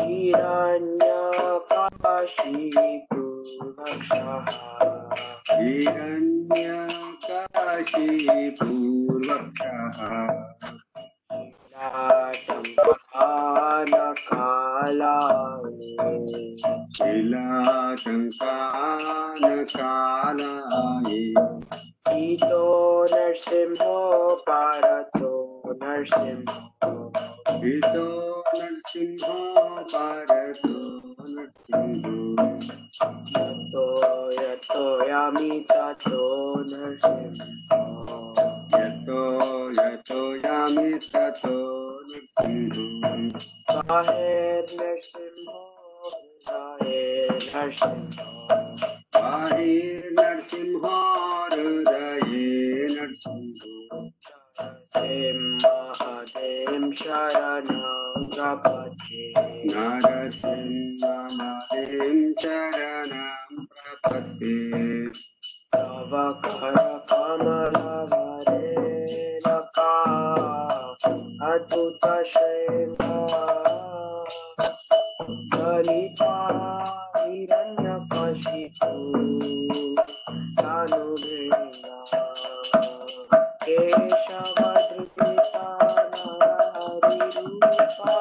Hiranyakashipurvakshaha Shilatankanakalaye Ito Narsimho Parato Narsimho Ito Narsimho Parato Narsimho Yato Yami Tato Narsimho Yato Yami Tato Narsimho Bahir Narsimho Narsimho Bahir Narsimho Hridaye Narsimho Mahadev Sharanam प्रपद्ये नरसिंहमदिं शरणं प्रपद्ये तव करकमलवरेणका अद्भुत ललिता हिरण्यकशिपु तनुभृङ्गा केशवधृता नरहरिरूपा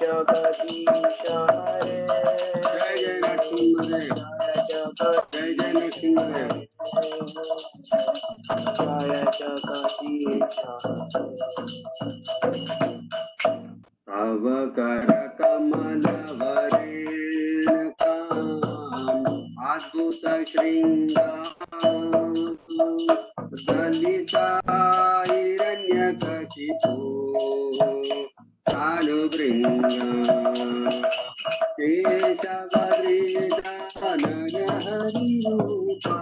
जगदीश हरे जय जय नरसिंहदेव जय जय नरसिंहदेव जय जगदीश तव करकमलवरेणकाम् अद्भुत शृङ्गाम् दलिता हिरण्यकशिपो तानुभृङ्गा केशवधृता नरहरिरूपा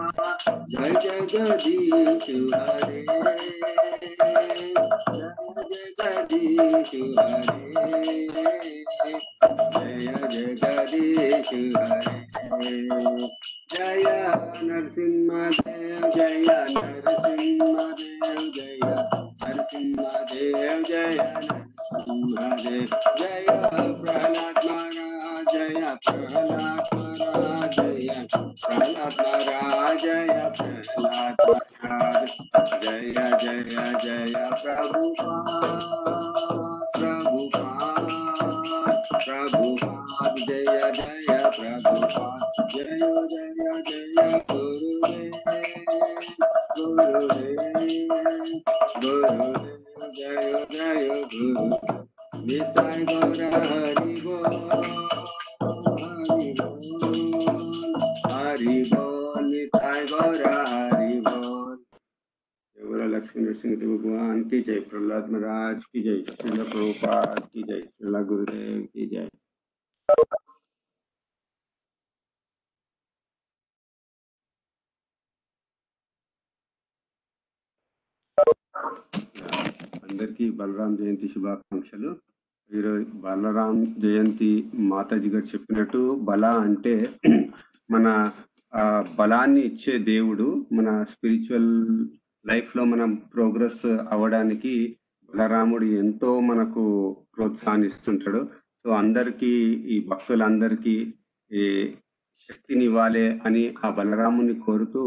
जय जगदीश हरे जगदीश हरे जय जगदीश हरे जय नरसिंहदेव जय नरसिंहदेव जय नरसिंहदेव जय नरसिंहदेव जय प्रहलाद महाराज जय प्रहलाद महाराज जय प्रहलाद महाराज जय प्रहलाद महाराज जय जय जय प्रभुपाद जय जय प्रभुपाद जय जय जय गुरुदेव जय जय गुरु निताय गौर हरि बोल हरि बोल निताय गौर हरि बोल। जय लक्ष्मी नरसिंह देव भगवान की जय, प्रहलाद महाराज की जय, श्रील प्रभुपाद की जय, श्रील गुरुदेव की जय। అందరికీ బలరాం జయంతి శుభాకాంక్షలు. ఈరోజు బలరాం జయంతి మాతాజీ గారు చెప్పినట్టు బల అంటే మన బలాన్ని ఇచ్చే దేవుడు. మన స్పిరిచువల్ లైఫ్ లో మనం ప్రోగ్రెస్ అవ్వడానికి బలరాముడు ఎంతో మనకు ప్రోత్సాహాన్నిస్తుంటాడు. సో అందరికీ ఈ భక్తులందరికీ ఈ శక్తిని ఇవ్వాలి అని ఆ బలరాముని కోరుతూ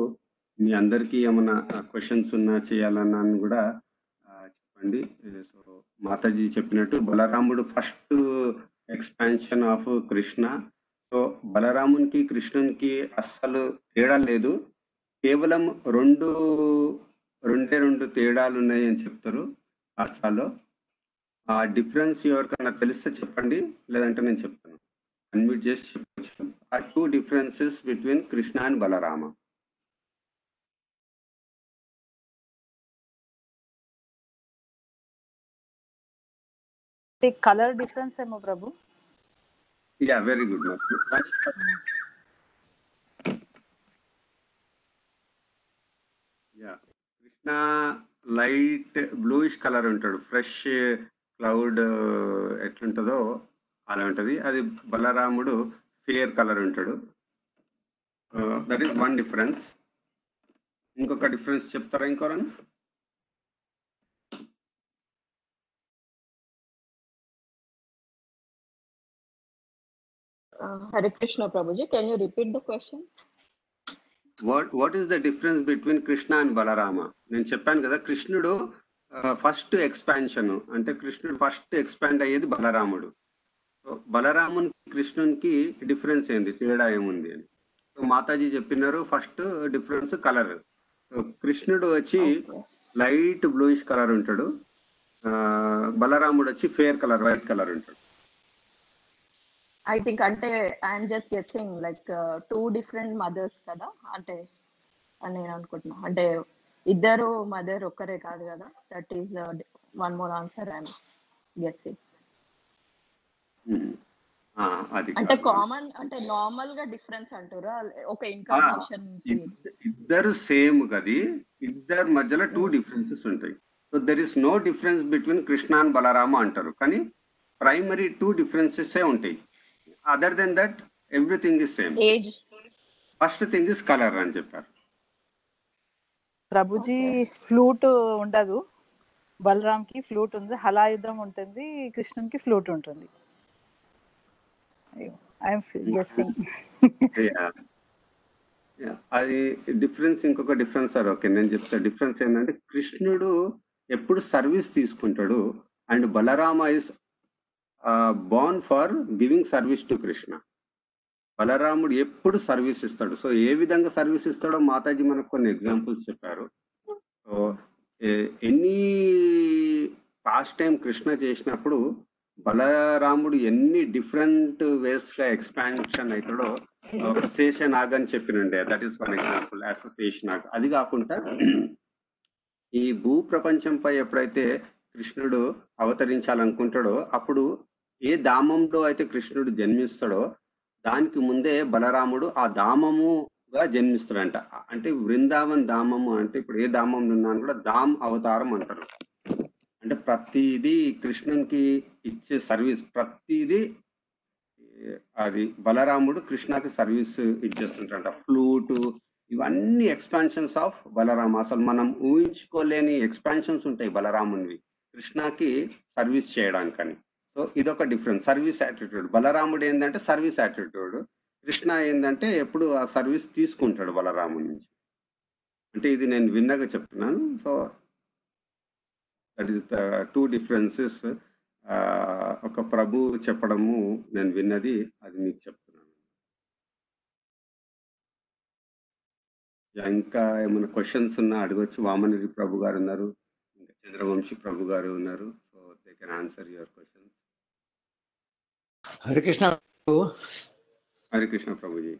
మీ అందరికీ ఏమైనా క్వశ్చన్స్ ఉన్నా చేయాలన్నా కూడా చెప్పండి. సో మాతాజీ చెప్పినట్టు బలరాముడు first expansion of Krishna. So బలరామునికి కృష్ణునికి అస్సలు తేడా లేదు, కేవలం రెండు తేడాలు ఉన్నాయి అని చెప్తారు శాస్త్రాల్లో. ఆ డిఫరెన్స్ ఎవరికైనా తెలిస్తే చెప్పండి, లేదంటే నేను చెప్తాను. అన్మ్యూట్ చేసి చెప్పచ్చు. ఆ 2 differences between Krishna and Balarama. Colour difference ఏమో Prabhu. Yeah, very good. Yeah, Krishna light bluish colour ఉంటాడు, ఫ్రెష్ క్లౌడ్ ఎట్లుంటుందో అలా ఉంటుంది. అది బలరాముడు ఫేర్ కలర్ ఉంటాడు. That is one difference. ఇంకొక డిఫరెన్స్ చెప్తారా ఇంకోరని? Hare Krishna Prabhuji, can you repeat the question? What is the difference between Krishna and Balarama? నేను చెప్పాను కదా, కృష్ణుడు ఫస్ట్ ఎక్స్పాన్షన్, అంటే కృష్ణుడు ఫస్ట్ ఎక్స్పాండ్ అయ్యేది బలరాముడు. సో బలరామునికి కృష్ణునికి డిఫరెన్స్ ఏంది, తేడా ఏముంది అని. సో మాతాజీ చెప్పినారు ఫస్ట్ డిఫరెన్స్ కలర్. సో కృష్ణుడు వచ్చి లైట్ బ్లూయిష్ కలర్ ఉంటాడు, బలరాముడు వచ్చి ఫేర్ కలర్ వైట్ కలర్ ఉంటాడు. I think అంటే I'm just guessing like 2 different mothers కదా అంటే అని నేను అనుకుంటున్నా. అంటే ఇద్దరు మదర్ ఒక్కరే కాదు కదా. That is one more answer I'm guessing. అంటే కామన్ అంటే నార్మల్ గా డిఫరెన్స్ అంటారా ఒక ఇన్కార్నేషన్? ఇద్దరు సేమ్ కది, ఇద్దరు మధ్యలో 2 differences ఉంటాయి. So there is no difference between Krishna and Balarama అంటారు, కానీ ప్రైమరీ 2 డిఫరెన్సెస్ ఉంటాయి. Other than that everything is same. As first thing is colour అని చెప్పారు. ప్రభుజీ ఫ్లూట్ ఉండదు, బలరామ్కి ఫ్లూట్ ఉంది, హలాయుధం ఉంటుంది, కృష్ణునికి ఫ్లూట్ ఉంటుంది. I'm guessing. అది డిఫరెన్స్. ఇంకొక డిఫరెన్స్ సార్, ఓకే నేను చెప్తా. డిఫరెన్స్ ఏంటంటే కృష్ణుడు ఎప్పుడు సర్వీస్ తీసుకుంటాడు and Balarama is Born for giving service to Krishna. బలరాముడు ఎప్పుడు సర్వీస్ ఇస్తాడు. సో ఏ విధంగా సర్వీస్ ఇస్తాడో మాతాజీ మనకు కొన్ని ఎగ్జాంపుల్స్ చెప్పారు. So any past time Krishna చేసినప్పుడు బలరాముడు ఎన్ని డిఫరెంట్ వేస్ గా ఎక్స్పాన్షన్ అవుతాడో, ఒక శేషనాగ్ అని చెప్పినండే, that is one example as Sheshnag. అది కాకుండా ఈ భూ ప్రపంచంపై ఎప్పుడైతే కృష్ణుడు అవతరించాలనుకుంటాడో అప్పుడు ఏ ధామంలో అయితే కృష్ణుడు జన్మిస్తాడో దానికి ముందే బలరాముడు ఆ ధామముగా జన్మిస్తాడంట. అంటే వృందావన్ ధామము అంటే ఇప్పుడు ఏ ధామం ఉన్నాను కూడా ధామ్ అవతారం అంటారు. అంటే ప్రతిదీ కృష్ణునికి ఇచ్చే సర్వీస్, ప్రతిదీ అది బలరాముడు కృష్ణకి సర్వీస్ ఇచ్చేస్తుంటాడంట. ఫ్లూటు ఇవన్నీ ఎక్స్పాన్షన్స్ ఆఫ్ బలరామ. అసలు మనం ఊహించుకోలేని ఎక్స్పాన్షన్స్ ఉంటాయి బలరామునివి కృష్ణకి సర్వీస్ చేయడానికని. సో ఇదొక డిఫరెన్స్, సర్వీస్ యాటిట్యూడ్. బలరాముడు ఏంటంటే సర్వీస్ యాటిట్యూడ్, కృష్ణ ఏంటంటే ఎప్పుడు ఆ సర్వీస్ తీసుకుంటాడు బలరాముడి నుంచి. అంటే ఇది నేను విన్నగా చెప్తున్నాను. So that is the 2 differences. ఒక ప్రభు చెప్పడము నేను విన్నది, అది మీకు చెప్తున్నాను. ఇంకా ఏమైనా క్వశ్చన్స్ ఉన్నా అడగొచ్చు. వామనగిరి ప్రభు గారు ఉన్నారు, ఇంకా చంద్రవంశీ ప్రభు గారు ఉన్నారు. So they can answer your questions. Harikrishna Harikrishna Prabhuji.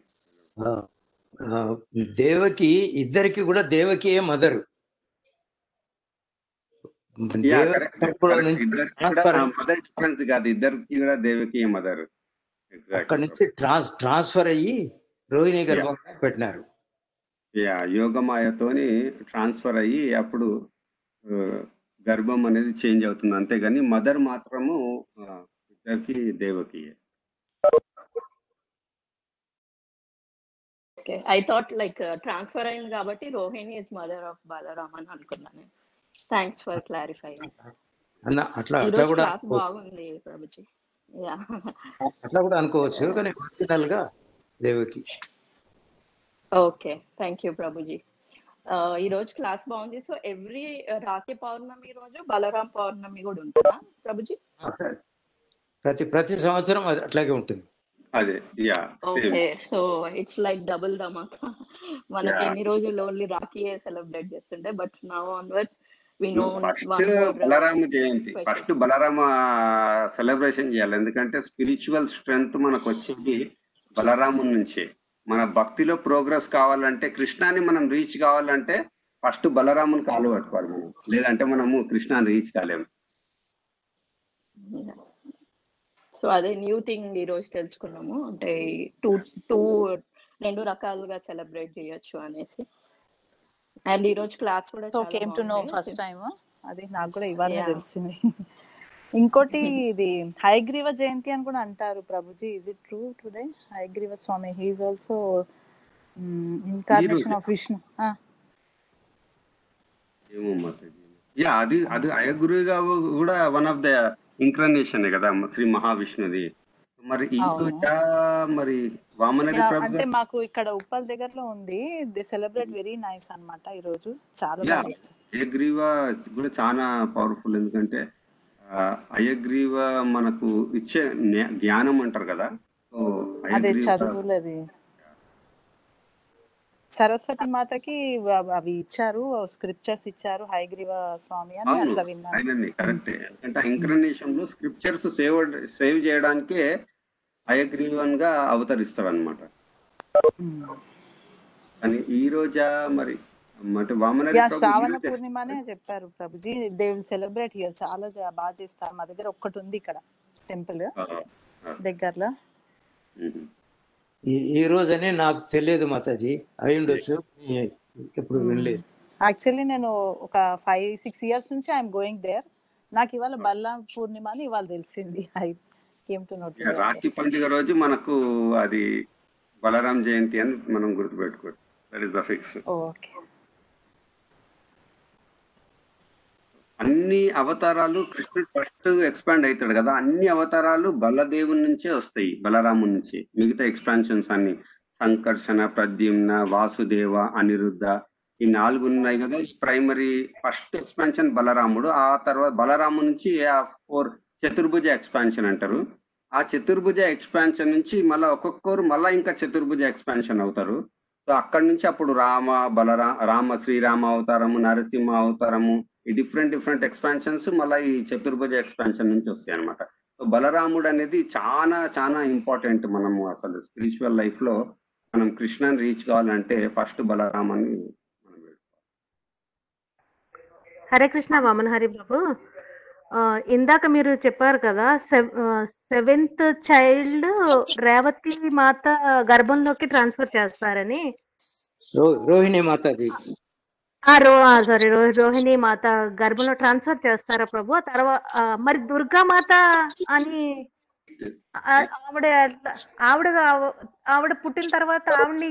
Devaki ఇద్దరికి కూడా దేవకియే మదరు. మదర్ డిఫరెన్స్ కాదు, ఇద్దరికి కూడా దేవకి మదర్. అక్కడ నుంచి ట్రాన్స్ఫర్ అయ్యి రోహిణి గర్భంగా పెట్టినారు. యోగమాయతోని ట్రాన్స్ఫర్ అయ్యి అప్పుడు గర్భం అనేది చేంజ్ అవుతుంది, అంతేగాని మదర్ మాత్రము ఇద్దరికి Devaki. Okay, I thought like transfer అయింది కాబట్టి Rohini is mother of Balaram అని అనుకున్నాను. Thanks for clarifying. అట్లా కూడా బాగుంది ప్రభుజీ. అట్లా కూడా అనుకోవచ్చు, కానీ ఒరిజినల్ గా Devaki. Okay, thank you Prabhuji. ఈ రోజు క్లాస్ బాగుంది. సో ఎవ్రీ రాఖీ పౌర్ణమి రోజు బలరాం పౌర్ణమి కూడా ఉంటుందా ప్రభుజీ? ప్రతి సంవత్సరం అది అట్లాగే ఉంటుంది. అదే. Okay, so it's like double dhamaka. మనకి ఎన్ని రోజులు ఓన్లీ రాఖీ సెలబ్రేట్ చేస్తుండే, but now onwards we know Balarama Jayanti. First Balarama celebration చేయాలి, ఎందుకంటే స్పిరిచువల్ స్ట్రెంగ్త్ మనకు వచ్చేది బలరాము నుంచే. మన భక్తిలో ప్రోగ్రెస్ కావాలంటే, కృష్ణాని మనం రీచ్ కావాలంటే ఫస్ట్ బలరాముని కాలు పట్టుకోవాలి మనం, లేదంటే మనము కృష్ణాని రీచ్ కాలేము. సో అదే న్యూ థింగ్ ఈ రోజు తెలుసుకున్నాము, అంటే రెండు రకాలుగా సెలబ్రేట్ చేయొచ్చు అనేసి. అండ్ ఈ రోజు క్లాస్ కూడా came to no first time, అది నాకు కూడా ఇవాళ తెలిసింది. ఇంకోటి ఇది హయగ్రీవ జయంతి అని కూడా అంటారు Prabhuji. Is it true today? Hayagriva Swami, he is also incarnation of Vishnu. అది అది హయగ్రీవ కూడా వన్ ఆఫ్ ద ఇన్కార్నేషన్ కదా శ్రీ మహావిష్ణుది. మరి ఈ మరి వామనగిరి ప్రభు అంటే మాకు ఇక్కడ ఉప్పల్ దగ్గరలో ఉంది, దే సెలబ్రేట్ వెరీ నైస్ అన్నమాట. ఈ రోజు చాలా హయగ్రీవ కూడా చాలా పవర్ఫుల్, ఎందుకంటే హయగ్రీవ మనకు ఇచ్చే జ్ఞానం అంటారు కదా. అదే చదువులది సరస్వతి మాతకి అవి ఇచ్చారు, స్క్రిప్చర్స్ ఇచ్చారు హయగ్రీవ స్వామి అని అట్లా విన్నాను. కరెక్ట్. ఎందుకంటే ఇంక్రనేషన్ లో స్క్రిప్చర్స్ సేవ్ చేయడానికే హయగ్రీవన్ గా అవతరిస్తాడు అనమాట. కానీ ఈ రోజా మరి శ్రావణ పూర్ణిమనే చెప్పారు Prabhuji. They will celebrate here, చాలా బాగా చేస్తారు. మా దగ్గర ఒక్కటి ఉంది ఇక్కడ టెంపుల్ దగ్గరలో. ఈ రోజని నాకు తెలియదు మాతాజీ, అయి ఉండొచ్చు, ఎప్పుడు వినలేదు. యాక్చువల్లీ నేను ఒక 5-6 years నుంచి ఐఎమ్ గోయింగ్ దేర్. నాకు ఇవాళ బల్లా పూర్ణిమ అని ఇవాళ తెలిసింది. I came to know today. Rakhi పండుగ రోజు మనకు అది బలరాం జయంతి అని మనం గుర్తుపెట్టుకోవచ్చు. That is the fix. Okay. అన్ని అవతారాలు కృష్ణుడు ఫస్ట్ ఎక్స్పాండ్ అవుతాడు కదా, అన్ని అవతారాలు బలదేవుని నుంచే వస్తాయి, బలరాము నుంచి. మిగతా ఎక్స్పాన్షన్స్ అన్ని సంకర్షణ, ప్రద్యుమ్న, వాసుదేవ, అనిరుద్ధ, ఈ 4 ఉన్నాయి కదా. ప్రైమరీ ఫస్ట్ ఎక్స్పాన్షన్ బలరాముడు. ఆ తర్వాత బలరాము నుంచి ఆ 4 చతుర్భుజ ఎక్స్పాన్షన్ అంటారు. ఆ చతుర్భుజ ఎక్స్పాన్షన్ నుంచి మళ్ళీ ఒక్కొక్కరు మళ్ళీ ఇంకా చతుర్భుజ ఎక్స్పాన్షన్ అవుతారు. సో అక్కడి నుంచి అప్పుడు రామ శ్రీరామ అవతారము, నరసింహ అవతారము, ఈ డిఫరెంట్ ఎక్స్పాన్షన్స్ మళ్ళీ ఈ చతుర్భుజ ఎక్స్పాన్షన్ నుంచి వస్తాయి అనమాట. సో బలరాముడు అనేది చాలా చాలా ఇంపార్టెంట్. మనము అసలు స్పిరిచువల్ లైఫ్ లో మనం కృష్ణని రీచ్ కావాలంటే ఫస్ట్ బలరామని మనం హరే కృష్ణ వామన్ హరి ప్రభు. ఇందాక మీరు చెప్పారు కదా 7th చైల్డ్ రేవతి మాత గర్భంలోకి ట్రాన్స్ఫర్ చేస్తారని. రోహిణి మాతాది సారీ రోహిణి మాత గర్భంలో ట్రాన్స్ఫర్ చేస్తారా ప్రభు? తర్వాత మరి దుర్గా మాత అని ఆవిడ పుట్టిన తర్వాత ఆవిడని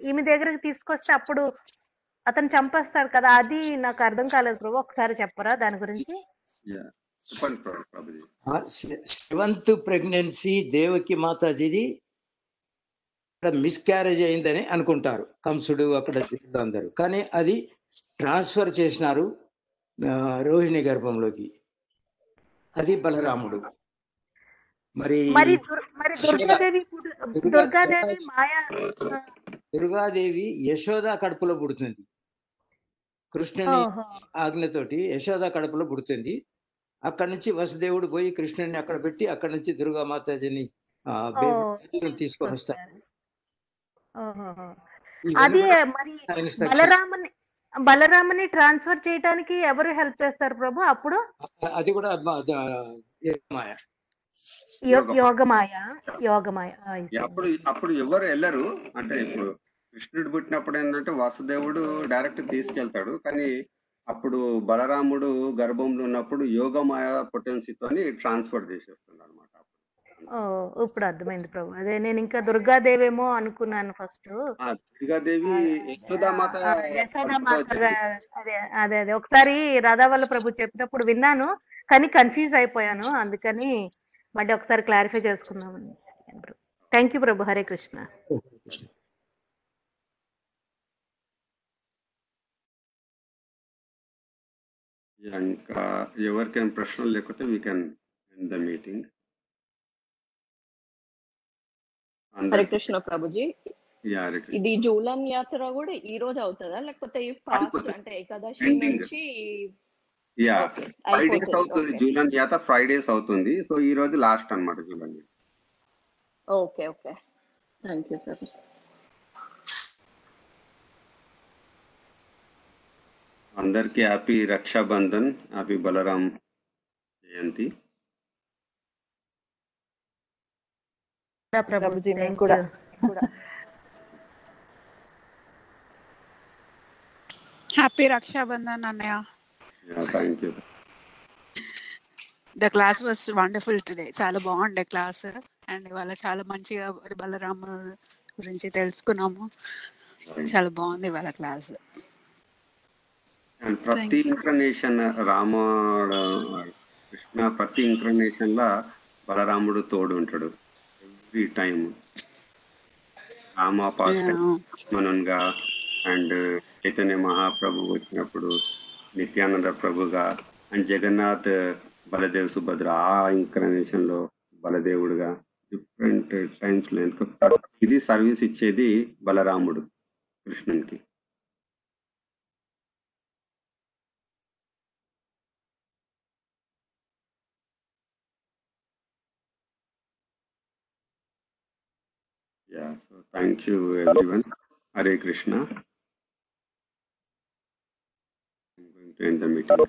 ఈమె దగ్గరికి తీసుకొస్తే అప్పుడు అతను చంపేస్తాడు కదా, అది నాకు అర్థం కాలేదు ప్రభు. ఒకసారి చెప్పరా దాని గురించి? 7th ప్రెగ్నెన్సీ దేవకి మాతాజీది మిస్క్యారేజ్ అయిందని అనుకుంటారు కంసుడు అక్కడ అందరూ, కానీ అది ట్రాన్స్ఫర్ చేసినారు రోహిణి గర్భంలోకి. అది బలరాముడు. మరి దుర్గాదేవి యశోద కడుపులో పుడుతుంది. కృష్ణుని ఆజ్ఞతోటి యశోద కడుపులో పుడుతుంది. అక్కడి నుంచి వసుదేవుడు పోయి కృష్ణుని అక్కడ పెట్టి అక్కడి నుంచి దుర్గా మాతాజీని తీసుకొని వస్తారు. అది మరి బలరాముని ట్రాన్స్ఫర్ చేయడానికి ఎవరు హెల్ప్ చేస్తారు ప్రభు అప్పుడు? అది కూడా యోగమాయ. అప్పుడు ఎవరు వెళ్ళరు. అంటే ఇప్పుడు కృష్ణుడు పుట్టినప్పుడు ఏంటంటే వాసుదేవుడు డైరెక్ట్ తీసుకెళ్తాడు, కానీ అప్పుడు బలరాముడు గర్భంలో ఉన్నప్పుడు యోగమాయ పొటెన్సీతోని ట్రాన్స్ఫర్ చేసేస్తుంది అనమాట. ఇప్పుడు అర్థమైంది ప్రభు. అదే నేను ఇంకా దుర్గాదేవేమో అనుకున్నాను ఫస్ట్. దుర్గాదేవి యశోదామాత. అదే ఒకసారి రాధావల్ల ప్రభు చెప్పినప్పుడు విన్నాను, కానీ కన్ఫ్యూజ్ అయిపోయాను. అందుకని మళ్ళీ ఒకసారి క్లారిఫై చేసుకుందామని. థ్యాంక్ యూ ప్రభు. హరే కృష్ణ. ఇంకా ఎవరికైనా ప్రశ్నలు లేకపోతే we can end the meeting. Hare Krishna Prabhuji. ఇది జూలన్ యాత్ర కూడా ఈ రోజు అవుతుందా, లేకపోతే ఫాస్ట్ అంటే ఏకాదశి నుంచి? 5 days అవుతుంది జూలన్ యాత్ర. ఫ్రైడేస్ అవుతుంది. సో ఈ రోజు లాస్ట్ అన్నమాట జూలన్ యాత్ర. ఓకే ఓకే, థ్యాంక్ యూ ప్రభు. అందరికి హ్యాపీ రక్షాబంధన్, హ్యాపీ బలరాం జయంతి. ప్రభుజీ నేను కూడా హ్యాపీ రక్షాబంధన్ అన్నయ్య. Thank you. The class was wonderful today. చాలా బాగుండే క్లాస్. అండ్ ఇవాళ చాలా మంచిగా బలరాము గురించి తెలుసుకున్నాము. చాలా బాగుంది ఇవాళ క్లాస్. ప్రతి ఇంక్రనేషన్ కృష్ణ ప్రతి ఇంక్రనేషన్ లా బలరాముడు తోడు ఉంటాడు ఎవ్రీ టైమ్. రామ లక్ష్మణునిగా, అండ్ చైతన్య మహాప్రభు వచ్చినప్పుడు నిత్యానంద ప్రభుగా, అండ్ జగన్నాథ్ బలదేవ్ సుభద్ర ఆ ఇంక్రనేషన్ లో బలదేవుడుగా డిఫరెంట్ టైమ్స్ లో ఇది సర్వీస్ ఇచ్చేది బలరాముడు కృష్ణునికి. Yeah, so thank you everyone. Hare Krishna. I'm going to end the meeting.